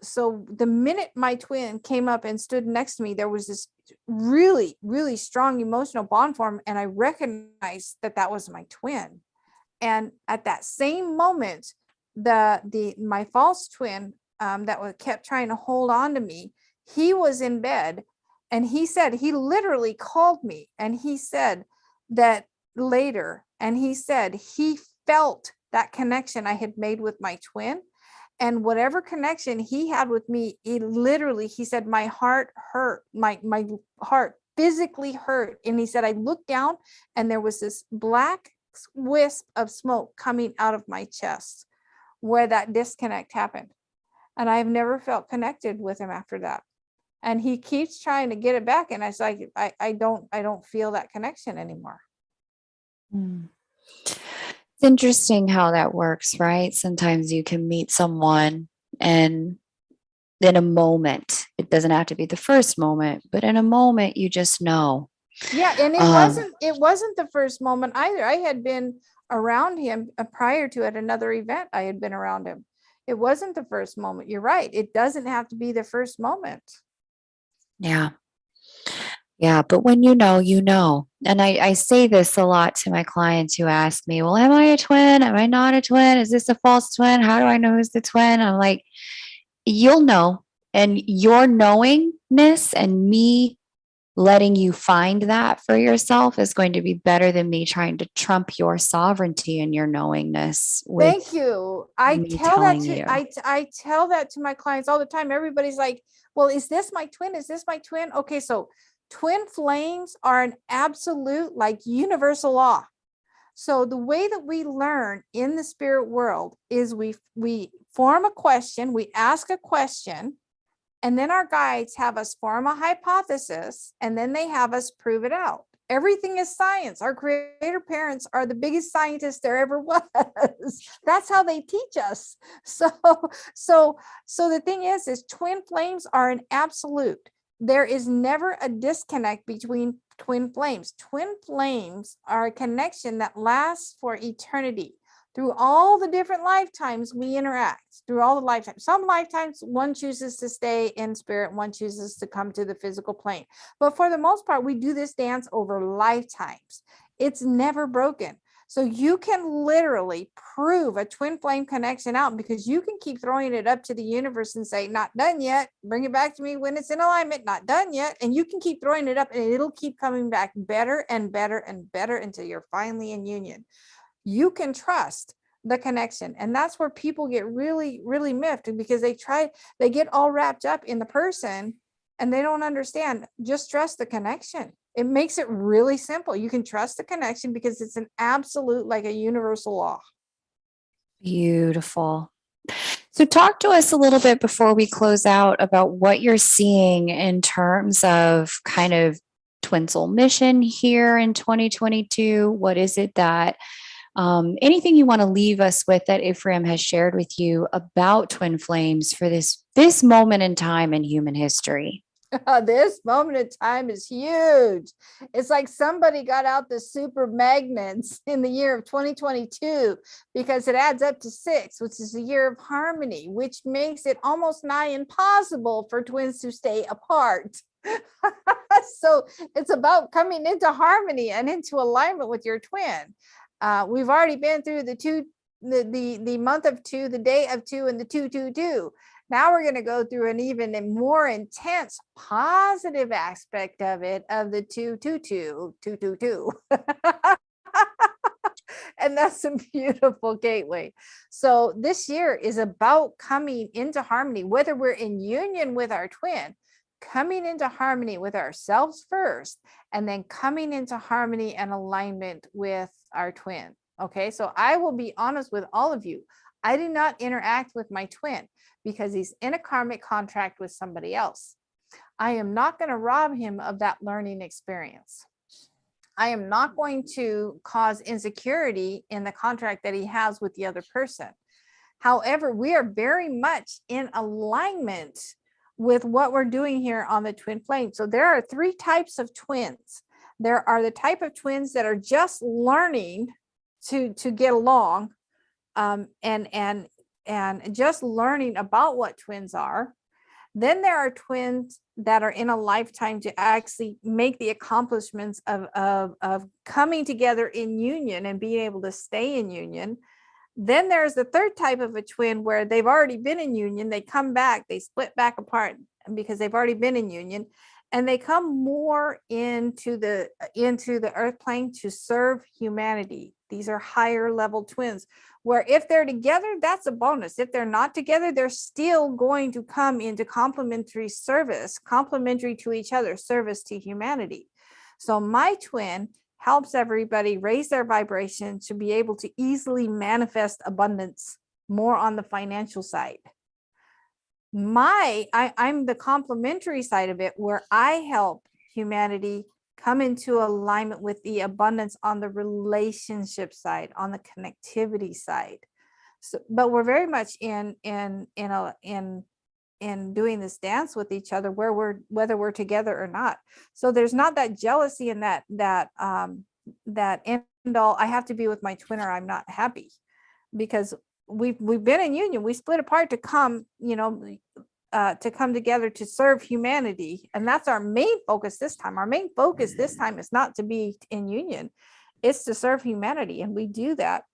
the minute my twin came up and stood next to me, there was this really, really strong emotional bond form, and I recognized that that was my twin. And at that same moment, my false twin that kept trying to hold on to me, he was in bed. And he literally called me, and he said that later, and he said he felt that connection I had made with my twin, and whatever connection he had with me, he said, my heart hurt, my heart physically hurt. And he said, I looked down and there was this black wisp of smoke coming out of my chest where that disconnect happened. And I've never felt connected with him after that. And he keeps trying to get it back. And I was like, I don't feel that connection anymore. It's interesting how that works, right? Sometimes you can meet someone and in a moment, it doesn't have to be the first moment, but in a moment, you just know. Yeah. And it wasn't the first moment either. I had been around him prior to at another event. I had been around him. It wasn't the first moment. You're right. It doesn't have to be the first moment. Yeah. Yeah. But when you know, you know. And I say this a lot to my clients who ask me, well, am I a twin? Am I not a twin? Is this a false twin? How do I know who's the twin? I'm like, you'll know. And your knowingness and me letting you find that for yourself is going to be better than me trying to trump your sovereignty and your knowingness with Thank you. I me tell that telling to you. I tell that to my clients all the time. Everybody's like, well, is this my twin? Is this my twin? Okay, so twin flames are an absolute, like, universal law. So the way that we learn in the spirit world is we form a question, we ask a question, and then our guides have us form a hypothesis, and then they have us prove it out. Everything is science. Our creator parents are the biggest scientists there ever was. That's how they teach us. So the thing is twin flames are an absolute. There is never a disconnect between twin flames. Twin flames are a connection that lasts for eternity. Through all the different lifetimes we interact, through all the lifetimes. Some lifetimes one chooses to stay in spirit, one chooses to come to the physical plane. But for the most part, we do this dance over lifetimes. It's never broken. So you can literally prove a twin flame connection out, because you can keep throwing it up to the universe and say, not done yet. Bring it back to me when it's in alignment, not done yet. And you can keep throwing it up and it'll keep coming back better and better and better until you're finally in union. You can trust the connection. And that's where people get really, really miffed, because they get all wrapped up in the person and they don't understand. Just trust the connection. It makes it really simple. You can trust the connection because it's an absolute, like a universal law. Beautiful. So talk to us a little bit before we close out about what you're seeing in terms of kind of twin soul mission here in 2022. What is it that anything you want to leave us with that Ephraim has shared with you about twin flames for this moment in time in human history? This moment in time is huge. It's like somebody got out the super magnets in the year of 2022, because it adds up to 6, which is the year of harmony, which makes it almost nigh impossible for twins to stay apart. So it's about coming into harmony and into alignment with your twin. We've already been through the month of 2, the day of 2, and the 222. Now we're going to go through an even more intense positive aspect of it, of the 222. And that's a beautiful gateway. So this year is about coming into harmony, whether we're in union with our twin, coming into harmony with ourselves first, and then coming into harmony and alignment with our twin. Okay, so I will be honest with all of you. I do not interact with my twin because he's in a karmic contract with somebody else. I am not going to rob him of that learning experience. I am not going to cause insecurity in the contract that he has with the other person. However, we are very much in alignment with what we're doing here on the twin flame. So there are 3 types of twins. There are the type of twins that are just learning to get along, and just learning about what twins are. Then there are twins that are in a lifetime to actually make the accomplishments of coming together in union and being able to stay in union. Then there's the 3rd type of a twin where they've already been in union. They come back, they split back apart because they've already been in union, and they come more into the earth plane to serve humanity. These are higher level twins, where if they're together, that's a bonus. If they're not together, they're still going to come into complementary service, complementary to each other, service to humanity. So my twin helps everybody raise their vibration to be able to easily manifest abundance more on the financial side. I'm the complementary side of it, where I help humanity come into alignment with the abundance on the relationship side, on the connectivity side. So, but we're very much in doing this dance with each other, whether we're together or not. So there's not that jealousy and that end all, I have to be with my twin or I'm not happy, because we've been in union. We split apart to come, to come together to serve humanity. And that's our main focus this time. Our main focus this time is not to be in union. It's to serve humanity. And we do that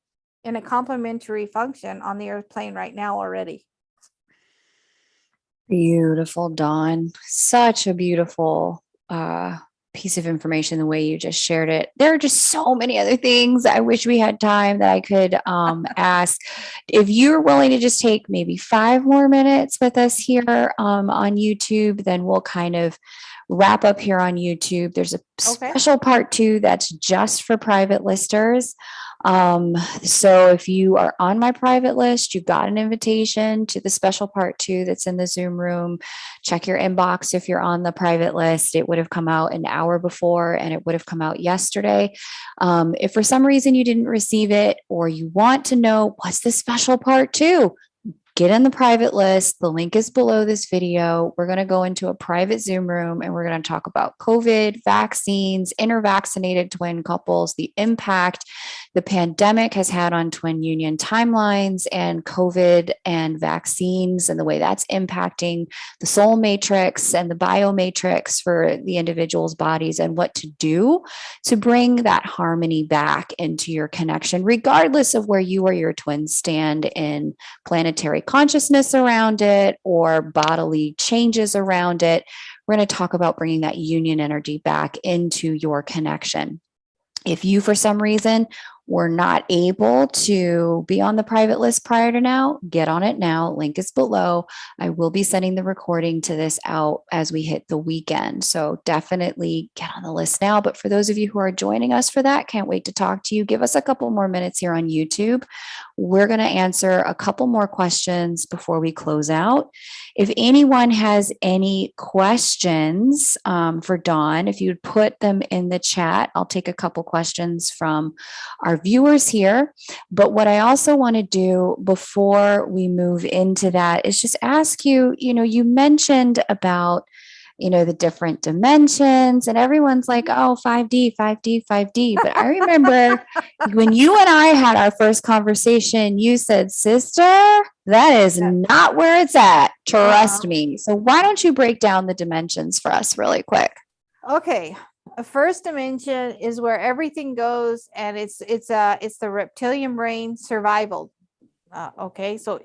in a complementary function on the earth plane right now already. Beautiful, Dawn. Such a beautiful piece of information, the way you just shared it. There are just so many other things I wish we had time that I could ask. If you're willing to just take maybe 5 more minutes with us here on YouTube, then we'll kind of wrap up here on YouTube. There's a special part 2 that's just for private listers. So if you are on my private list, you've got an invitation to the special part 2 that's in the Zoom room. Check your inbox. If you're on the private list, it would have come out an hour before and it would have come out yesterday. If for some reason you didn't receive it, or you want to know what's the special part 2, get in the private list. The link is below this video. We're going to go into a private Zoom room and we're going to talk about COVID, vaccines, intervaccinated twin couples, the impact the pandemic has had on twin union timelines, and COVID and vaccines and the way that's impacting the soul matrix and the biomatrix for the individual's bodies, and what to do to bring that harmony back into your connection, regardless of where you or your twins stand in planetary consciousness around it or bodily changes around it. We're going to talk about bringing that union energy back into your connection. If you, for some reason, were not able to be on the private list prior to now, get on it now. Link is below. I will be sending the recording to this out as we hit the weekend. So definitely get on the list now. But for those of you who are joining us for that, can't wait to talk to you. Give us a couple more minutes here on YouTube. We're going to answer a couple more questions before we close out. If anyone has any questions for Dawn, if you'd put them in the chat, I'll take a couple questions from our viewers here. But what I also want to do before we move into that is just ask you, you mentioned about, the different dimensions, and everyone's like, oh, 5D, 5D, 5D. But I remember when you and I had our first conversation, you said, sister, that is not where it's at. Trust me. So why don't you break down the dimensions for us really quick? Okay. A first dimension is where everything goes, and it's the reptilian brain survival. Okay. So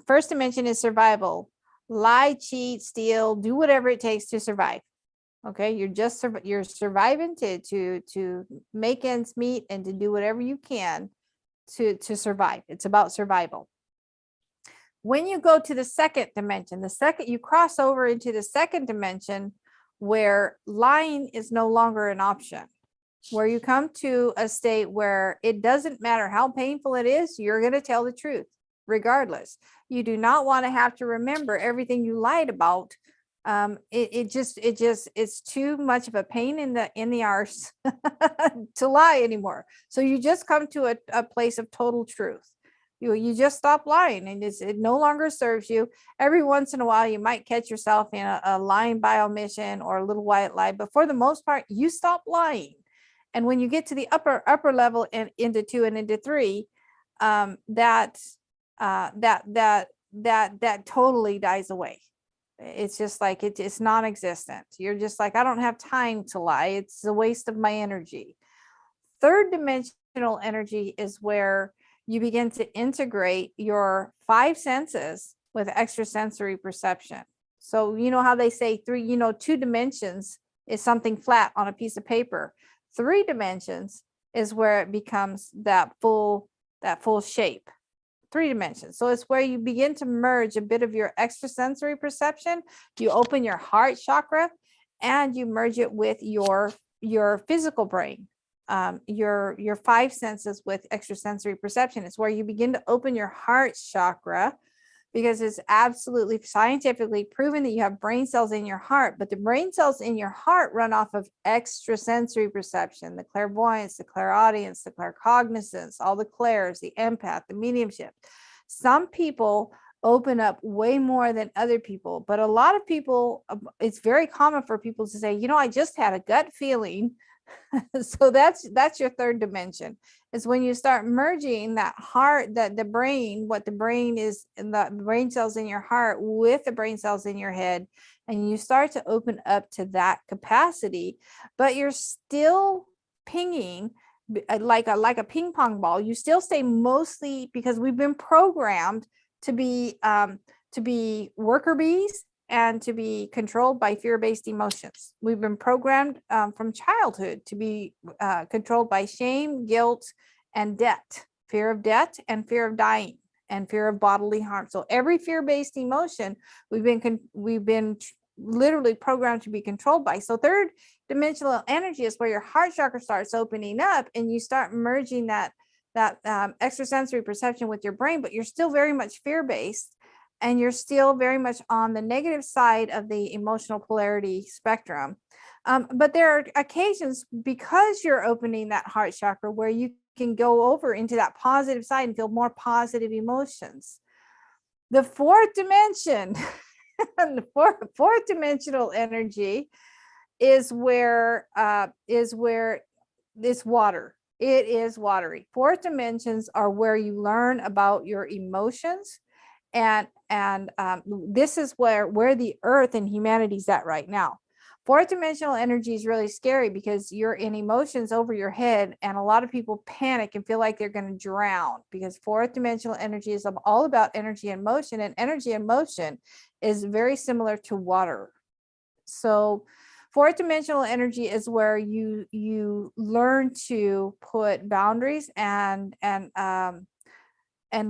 first dimension is survival. Lie, cheat, steal, do whatever it takes to survive. Okay, you're surviving to make ends meet and to do whatever you can to survive. It's about survival. When you go to the second dimension, you cross over into the second dimension where lying is no longer an option, where you come to a state where it doesn't matter how painful it is, you're going to tell the truth regardless. You do not want to have to remember everything you lied about. It's too much of a pain in the arse to lie anymore. So you just come to a place of total truth. You just stop lying, and it no longer serves you. Every once in a while, you might catch yourself in a lying by omission or a little white lie, but for the most part, you stop lying. And when you get to the upper level and into 2 and into 3, that totally dies away. It's just like it's non-existent. You're just like, I don't have time to lie. It's a waste of my energy. Third dimensional energy is where you begin to integrate your 5 senses with extrasensory perception. So you know how they say 2 dimensions is something flat on a piece of paper. 3 dimensions is where it becomes that full shape. 3 dimensions. So it's where you begin to merge a bit of your extrasensory perception. You open your heart chakra and you merge it with your physical brain. Your 5 senses with extrasensory perception. It's where you begin to open your heart chakra, because it's absolutely scientifically proven that you have brain cells in your heart, but the brain cells in your heart run off of extrasensory perception, the clairvoyance, the clairaudience, the claircognizance, all the clairs, the empath, the mediumship. Some people open up way more than other people, but a lot of people, it's very common for people to say, I just had a gut feeling. So that's your third dimension, is when you start merging that heart, that the brain, what the brain is, the brain cells in your heart with the brain cells in your head, and you start to open up to that capacity, but you're still pinging like a ping pong ball. You still stay mostly, because we've been programmed to be worker bees and to be controlled by fear-based emotions. We've been programmed from childhood to be controlled by shame, guilt, and debt, fear of debt and fear of dying and fear of bodily harm. So every fear-based emotion we've been literally programmed to be controlled by. So third dimensional energy is where your heart chakra starts opening up and you start merging that extrasensory perception with your brain, but you're still very much fear-based. And you're still very much on the negative side of the emotional polarity spectrum. But there are occasions, because you're opening that heart chakra, where you can go over into that positive side and feel more positive emotions. The fourth dimension, the fourth dimensional energy is where it's water. It is watery. Fourth dimensions are where you learn about your emotions, and this is where the earth and humanity's at right now. Fourth dimensional energy is really scary because you're in emotions over your head, and a lot of people panic and feel like they're going to drown, because fourth dimensional energy is all about energy and motion, and energy and motion is very similar to water. So fourth dimensional energy is where you learn to put boundaries and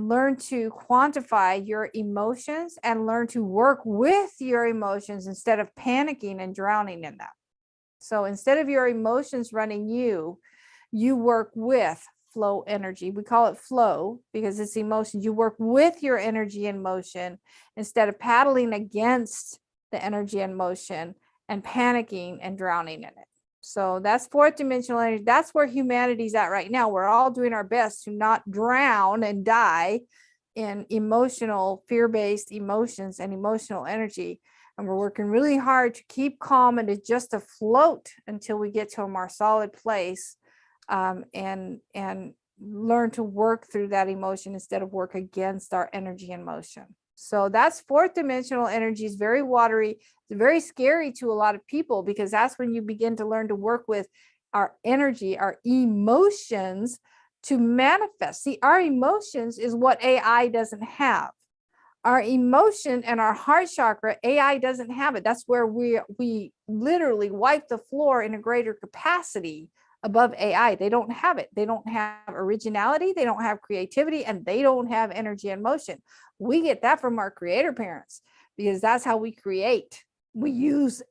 learn to quantify your emotions and learn to work with your emotions instead of panicking and drowning in them. So instead of your emotions running you, you work with flow energy. We call it flow because it's emotions. You work with your energy and motion instead of paddling against the energy and motion and panicking and drowning in it. So that's fourth dimensional energy. That's where humanity's at right now. We're all doing our best to not drown and die in emotional, fear-based emotions and emotional energy. And we're working really hard to keep calm and to just to float until we get to a more solid place, and learn to work through that emotion instead of work against our energy and motion. So that's fourth dimensional energy. Is very watery. It's very scary to a lot of people because that's when you begin to learn to work with our energy, our emotions to manifest. See, our emotions is what AI doesn't have. Our emotion and our heart chakra, AI doesn't have it. That's where we literally wipe the floor in a greater capacity above AI. They don't have it. They don't have originality. They don't have creativity, and they don't have energy and motion. We get that from our creator parents because that's how we create. We use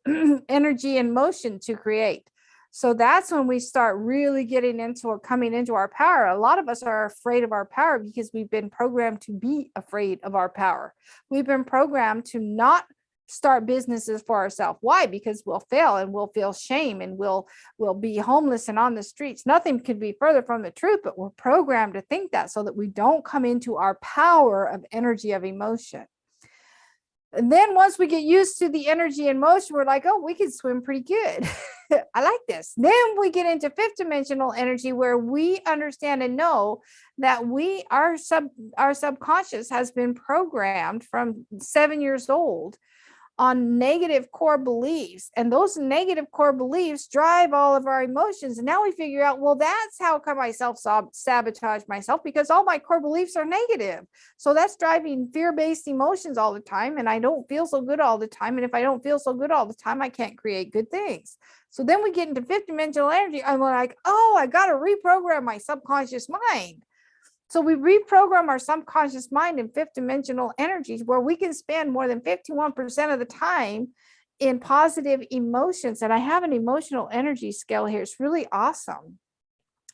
energy and motion to create. So that's when we start really getting into or coming into our power. A lot of us are afraid of our power because we've been programmed to be afraid of our power. We've been programmed to not start businesses for ourselves. Why? Because we'll fail and we'll feel shame and we'll be homeless and on the streets. Nothing could be further from the truth, but we're programmed to think that so that we don't come into our power of energy of emotion. And then once we get used to the energy and motion, we're like, oh, we can swim pretty good. I like this. Then we get into fifth dimensional energy where we understand and know that our subconscious has been programmed from 7 years old on negative core beliefs, and those negative core beliefs drive all of our emotions. And now we figure out, well, that's how come I self-sabotage myself, because all my core beliefs are negative. So that's driving fear-based emotions all the time, and I don't feel so good all the time. And if I don't feel so good all the time, I can't create good things. So then we get into fifth dimensional energy. I'm like, oh, I got to reprogram my subconscious mind. So we reprogram our subconscious mind in fifth dimensional energies where we can spend more than 51% of the time in positive emotions. And I have an emotional energy scale here. It's really awesome.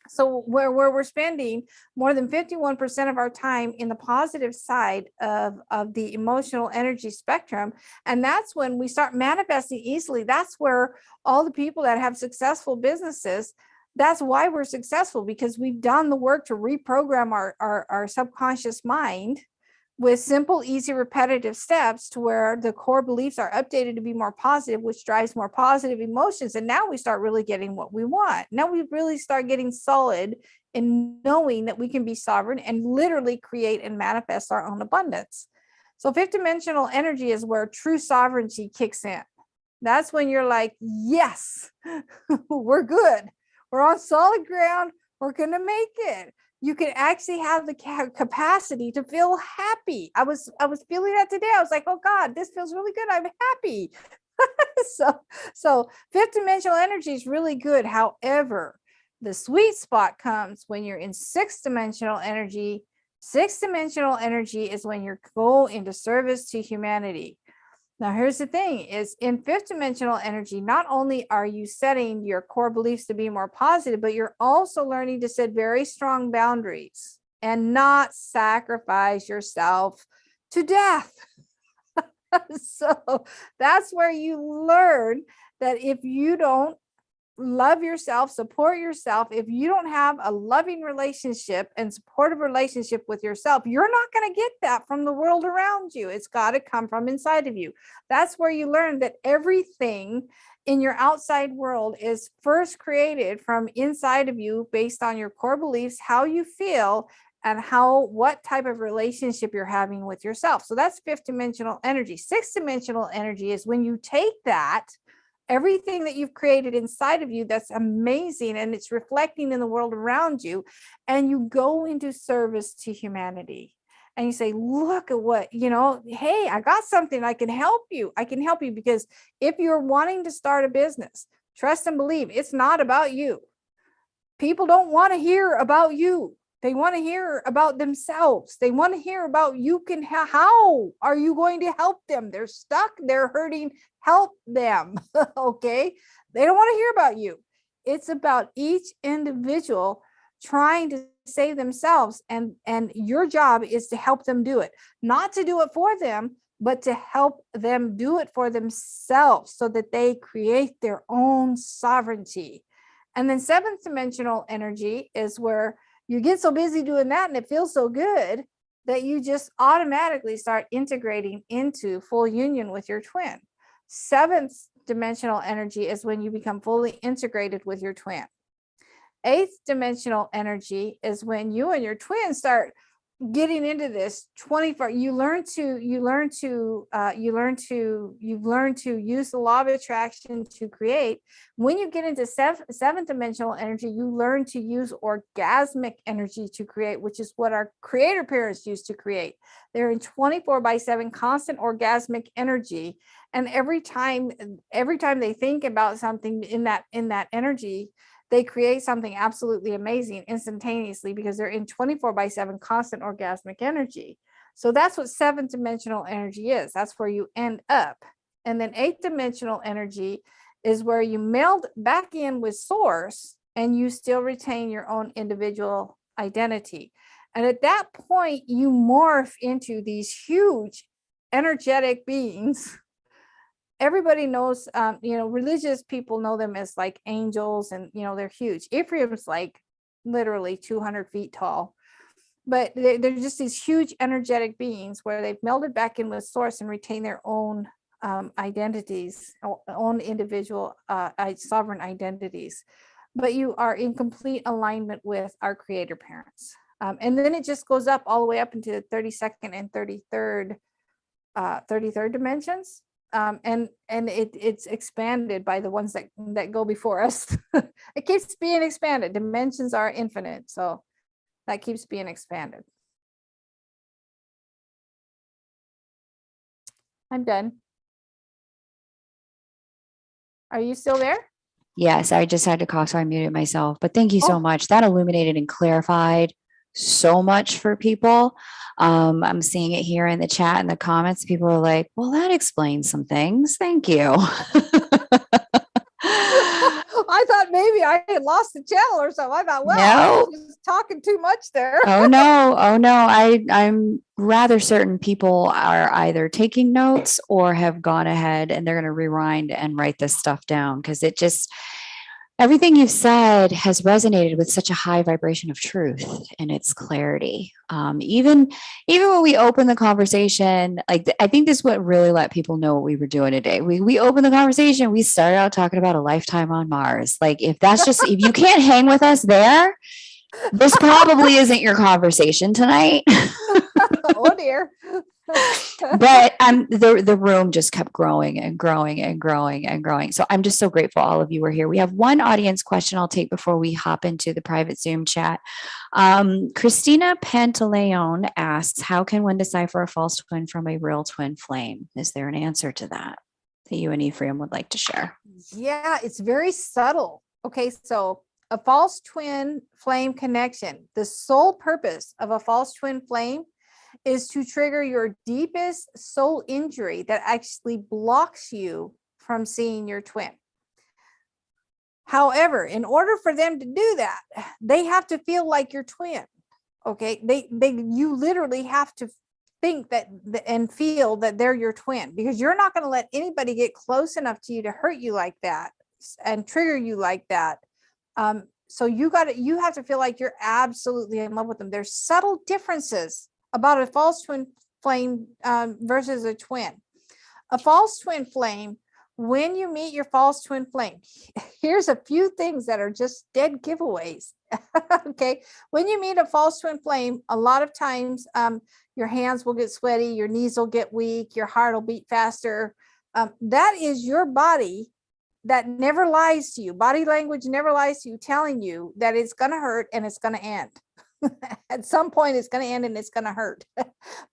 So where we're spending more than 51% of our time in the positive side of the emotional energy spectrum. And that's when we start manifesting easily. That's where all the people that have successful businesses, that's why we're successful, because we've done the work to reprogram our subconscious mind with simple, easy, repetitive steps to where the core beliefs are updated to be more positive, which drives more positive emotions. And now we start really getting what we want. Now we really start getting solid in knowing that we can be sovereign and literally create and manifest our own abundance. So fifth dimensional energy is where true sovereignty kicks in. That's when you're like, yes, we're good. We're on solid ground. We're going to make it. You can actually have the capacity to feel happy. I was feeling that today. I was like, oh God, this feels really good. I'm happy. so fifth dimensional energy is really good. However, the sweet spot comes when you're in sixth dimensional energy. Sixth dimensional energy is when you go into service to humanity. Now, here's the thing is in fifth dimensional energy, not only are you setting your core beliefs to be more positive, but you're also learning to set very strong boundaries and not sacrifice yourself to death. So that's where you learn that if you don't love yourself, support yourself. If you don't have a loving relationship and supportive relationship with yourself, you're not going to get that from the world around you. It's got to come from inside of you. That's where you learn that everything in your outside world is first created from inside of you based on your core beliefs, how you feel, and what type of relationship you're having with yourself. So that's fifth dimensional energy. Sixth dimensional energy is when you take that, everything that you've created inside of you that's amazing and it's reflecting in the world around you, and you go into service to humanity. And you say, look at what, hey, I got something. I can help you. I can help you, because if you're wanting to start a business, trust and believe it's not about you. People don't want to hear about you. They want to hear about themselves. They want to hear about how are you going to help them? They're stuck. They're hurting. Help them. Okay. They don't want to hear about you. It's about each individual trying to save themselves. And your job is to help them do it, not to do it for them, but to help them do it for themselves so that they create their own sovereignty. And then seventh dimensional energy is where you get so busy doing that and it feels so good that you just automatically start integrating into full union with your twin. Seventh dimensional energy is when you become fully integrated with your twin. Eighth dimensional energy is when you and your twin start getting into this 24. You've learned to use the law of attraction to create. When you get into seventh dimensional energy, you learn to use orgasmic energy to create, which is what our creator parents used to create. They're in 24/7 constant orgasmic energy, and every time they think about something in that energy, they create something absolutely amazing instantaneously, because they're in 24/7 constant orgasmic energy. So that's what seventh dimensional energy is. That's where you end up. And then eighth dimensional energy is where you meld back in with source and you still retain your own individual identity. And at that point, you morph into these huge energetic beings. Everybody knows, religious people know them as like angels, and, they're huge. Ephraim's like literally 200 feet tall, but they're just these huge energetic beings where they've melded back in with source and retain their own identities, own individual sovereign identities. But you are in complete alignment with our creator parents. And then it just goes up all the way up into the 32nd and 33rd dimensions. And it's expanded by the ones that go before us. It keeps being expanded. Dimensions are infinite, so that keeps being expanded. I'm done. Are you still there? Yes, I just had to cough, so I muted myself. But thank you so much. That illuminated and clarified so much for people. I'm seeing it here in the chat and the comments. People are like, well, that explains some things. Thank you. I thought maybe I had lost the channel or something. I thought, well, I was just talking too much there. Oh no. I'm rather certain people are either taking notes or have gone ahead and they're going to rewind and write this stuff down, because everything you've said has resonated with such a high vibration of truth and its clarity. Even when we open the conversation, I think this is what really let people know what we were doing today. We opened the conversation. We started out talking about a lifetime on Mars. If you can't hang with us there, this probably isn't your conversation tonight. Oh dear. But the room just kept growing and growing and growing and growing. So I'm just so grateful all of you were here. We have one audience question I'll take before we hop into the private Zoom chat. Christina Pantaleon asks, how can one decipher a false twin from a real twin flame? Is there an answer to that you and Ephraim would like to share? Yeah, it's very subtle. Okay, so a false twin flame connection, the sole purpose of a false twin flame is to trigger your deepest soul injury that actually blocks you from seeing your twin. However, in order for them to do that, they have to feel like your twin. Okay, you literally have to think that and feel that they're your twin, because you're not going to let anybody get close enough to you to hurt you like that and trigger you like that. So you have to feel like you're absolutely in love with them. There's subtle differences about a false twin flame versus a twin. A false twin flame, when you meet your false twin flame, here's a few things that are just dead giveaways. Okay. When you meet a false twin flame, a lot of times your hands will get sweaty, your knees will get weak, your heart will beat faster. That is your body that never lies to you. Body language never lies to you, telling you that it's going to hurt and it's going to end. At some point, it's going to end and it's going to hurt.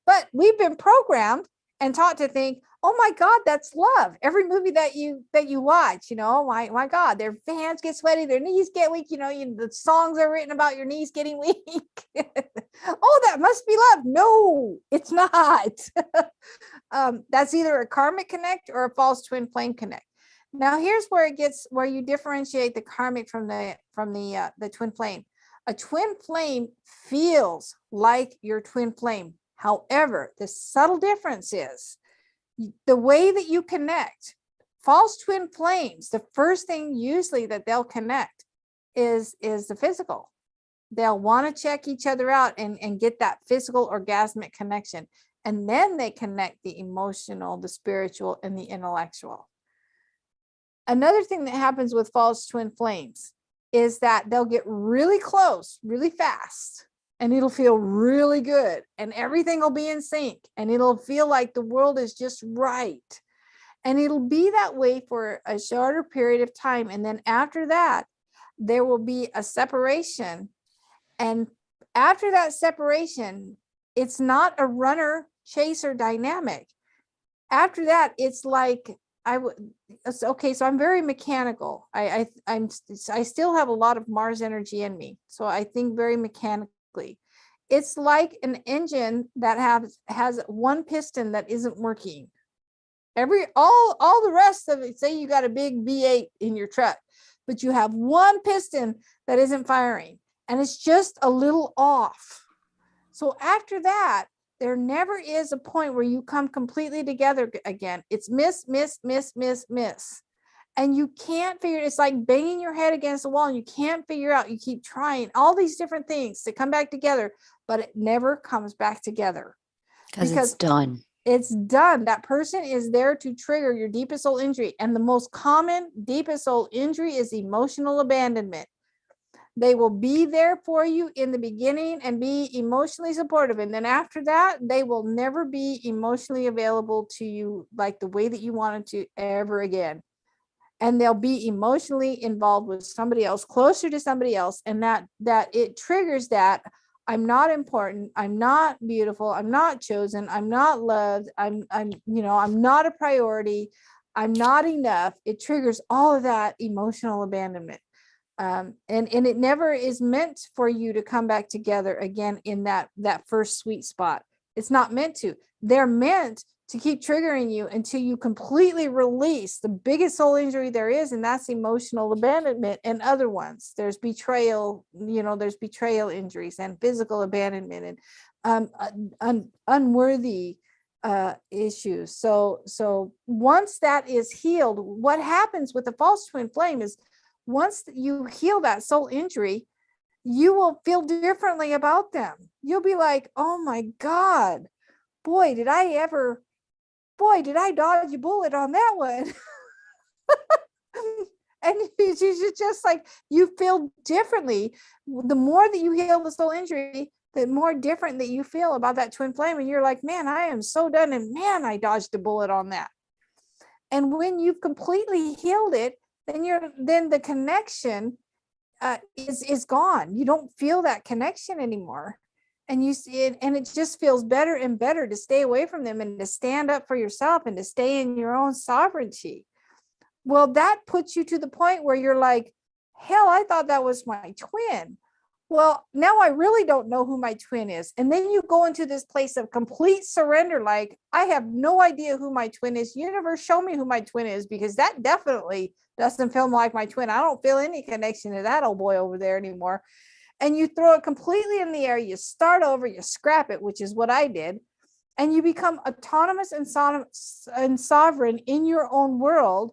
But we've been programmed and taught to think, oh my God, that's love. Every movie that you watch, my God, their hands get sweaty, their knees get weak, the songs are written about your knees getting weak. Oh, that must be love. No, it's not. That's either a karmic connect or a false twin flame connect. Now, here's where you differentiate the karmic from the twin flame. A twin flame feels like your twin flame. However, the subtle difference is the way that you connect. False twin flames, the first thing usually that they'll connect is the physical. They'll want to check each other out and get that physical orgasmic connection. And then they connect the emotional, the spiritual, and the intellectual. Another thing that happens with false twin flames is that they'll get really close, really fast, and it'll feel really good, and everything will be in sync, and it'll feel like the world is just right. And it'll be that way for a shorter period of time. And then after that, there will be a separation. And after that separation, it's not a runner chaser dynamic. After that, it's like, okay, so I'm very mechanical. I still have a lot of Mars energy in me. So I think very mechanically. It's like an engine that has one piston that isn't working. All the rest of it, say you got a big V8 in your truck, but you have one piston that isn't firing, and it's just a little off. So after that, there never is a point where you come completely together again. It's miss. And you can't figure, it's like banging your head against the wall and you can't figure out, you keep trying all these different things to come back together, but it never comes back together. Because it's done. It's done. That person is there to trigger your deepest soul injury. And the most common deepest soul injury is emotional abandonment. They will be there for you in the beginning and be emotionally supportive. And then after that, they will never be emotionally available to you like the way that you wanted to ever again. And they'll be emotionally involved with somebody else, closer to somebody else. And that it triggers that I'm not important. I'm not beautiful. I'm not chosen. I'm not loved. I'm not a priority. I'm not enough. It triggers all of that emotional abandonment. And it never is meant for you to come back together again in that first sweet spot. It's not meant to. They're meant to keep triggering you until you completely release the biggest soul injury there is, and that's emotional abandonment. And other ones, there's betrayal, there's betrayal injuries and physical abandonment and unworthy issues. So once that is healed, what happens with the false twin flame is, once you heal that soul injury, you will feel differently about them. You'll be like, oh my God, boy, did I dodge a bullet on that one. And it's just like, you feel differently. The more that you heal the soul injury, the more different that you feel about that twin flame. And you're like, man, I am so done. And man, I dodged a bullet on that. And when you've completely healed it, then the connection is gone. You don't feel that connection anymore. And you see it, and it just feels better and better to stay away from them and to stand up for yourself and to stay in your own sovereignty. Well, that puts you to the point where you're like, hell, I thought that was my twin. Well, now I really don't know who my twin is. And then you go into this place of complete surrender. Like, I have no idea who my twin is. Universe, show me who my twin is, because that definitely doesn't feel like my twin. I don't feel any connection to that old boy over there anymore. And you throw it completely in the air. You start over, you scrap it, which is what I did. And you become autonomous and sovereign in your own world.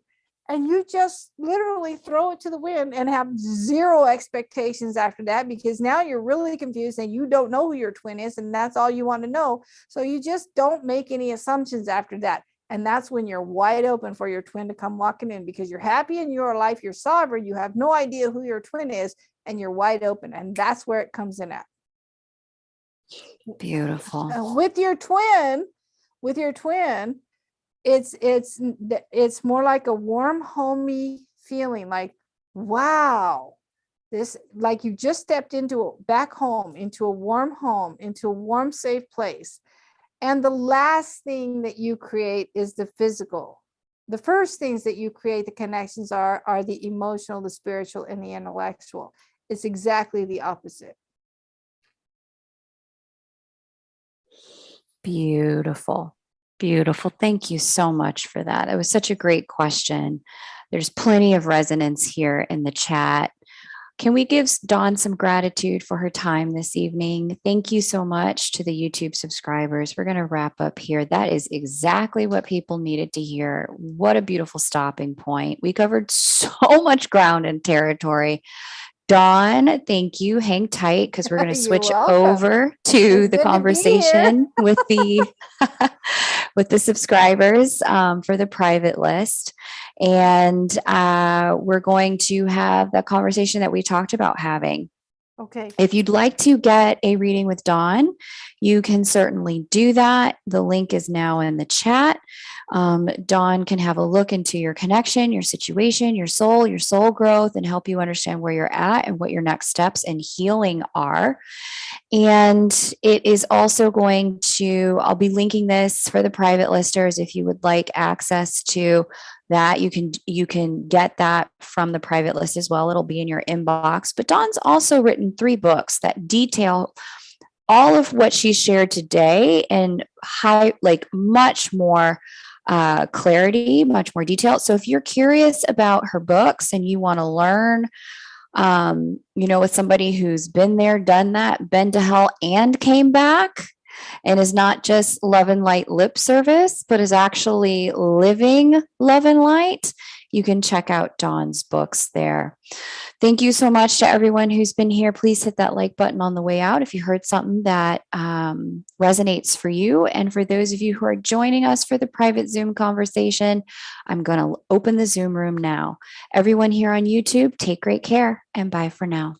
and you just literally throw it to the wind and have zero expectations after that, because now you're really confused and you don't know who your twin is, and that's all you want to know. So you just don't make any assumptions after that. And that's when you're wide open for your twin to come walking in, because you're happy in your life, you're sovereign, you have no idea who your twin is, and you're wide open. And that's where it comes in at. Beautiful. With your twin, it's more like a warm, homey feeling, like, wow, this, like you just stepped back home, into a warm, safe place. And the last thing that you create is the physical. The first things that you create, the connections are the emotional, the spiritual, and the intellectual. It's exactly the opposite. Beautiful. Beautiful. Thank you so much for that. It was such a great question. There's plenty of resonance here in the chat. Can we give Dawn some gratitude for her time this evening? Thank you so much to the YouTube subscribers. We're going to wrap up here. That is exactly what people needed to hear. What a beautiful stopping point. We covered so much ground and territory. Dawn, thank you. Hang tight, because we're going to switch over to the conversation with the with the subscribers for the private list. And we're going to have the conversation that we talked about having. Okay. If you'd like to get a reading with Dawn, you can certainly do that. The link is now in the chat. Dawn can have a look into your connection, your situation, your soul growth, and help you understand where you're at and what your next steps in healing are. And it is also going to, I'll be linking this for the private listers. If you would like access to that, you can get that from the private list as well. It'll be in your inbox. But Dawn's also written 3 books that detail all of what she shared today and much more clarity, much more detail. So if you're curious about her books and you want to learn, with somebody who's been there, done that, been to hell and came back, and is not just love and light lip service, but is actually living love and light, you can check out Dawn's books there. Thank you so much to everyone who's been here. Please hit that like button on the way out if you heard something that resonates for you. And for those of you who are joining us for the private Zoom conversation, I'm going to open the Zoom room now. Everyone here on YouTube, take great care and bye for now.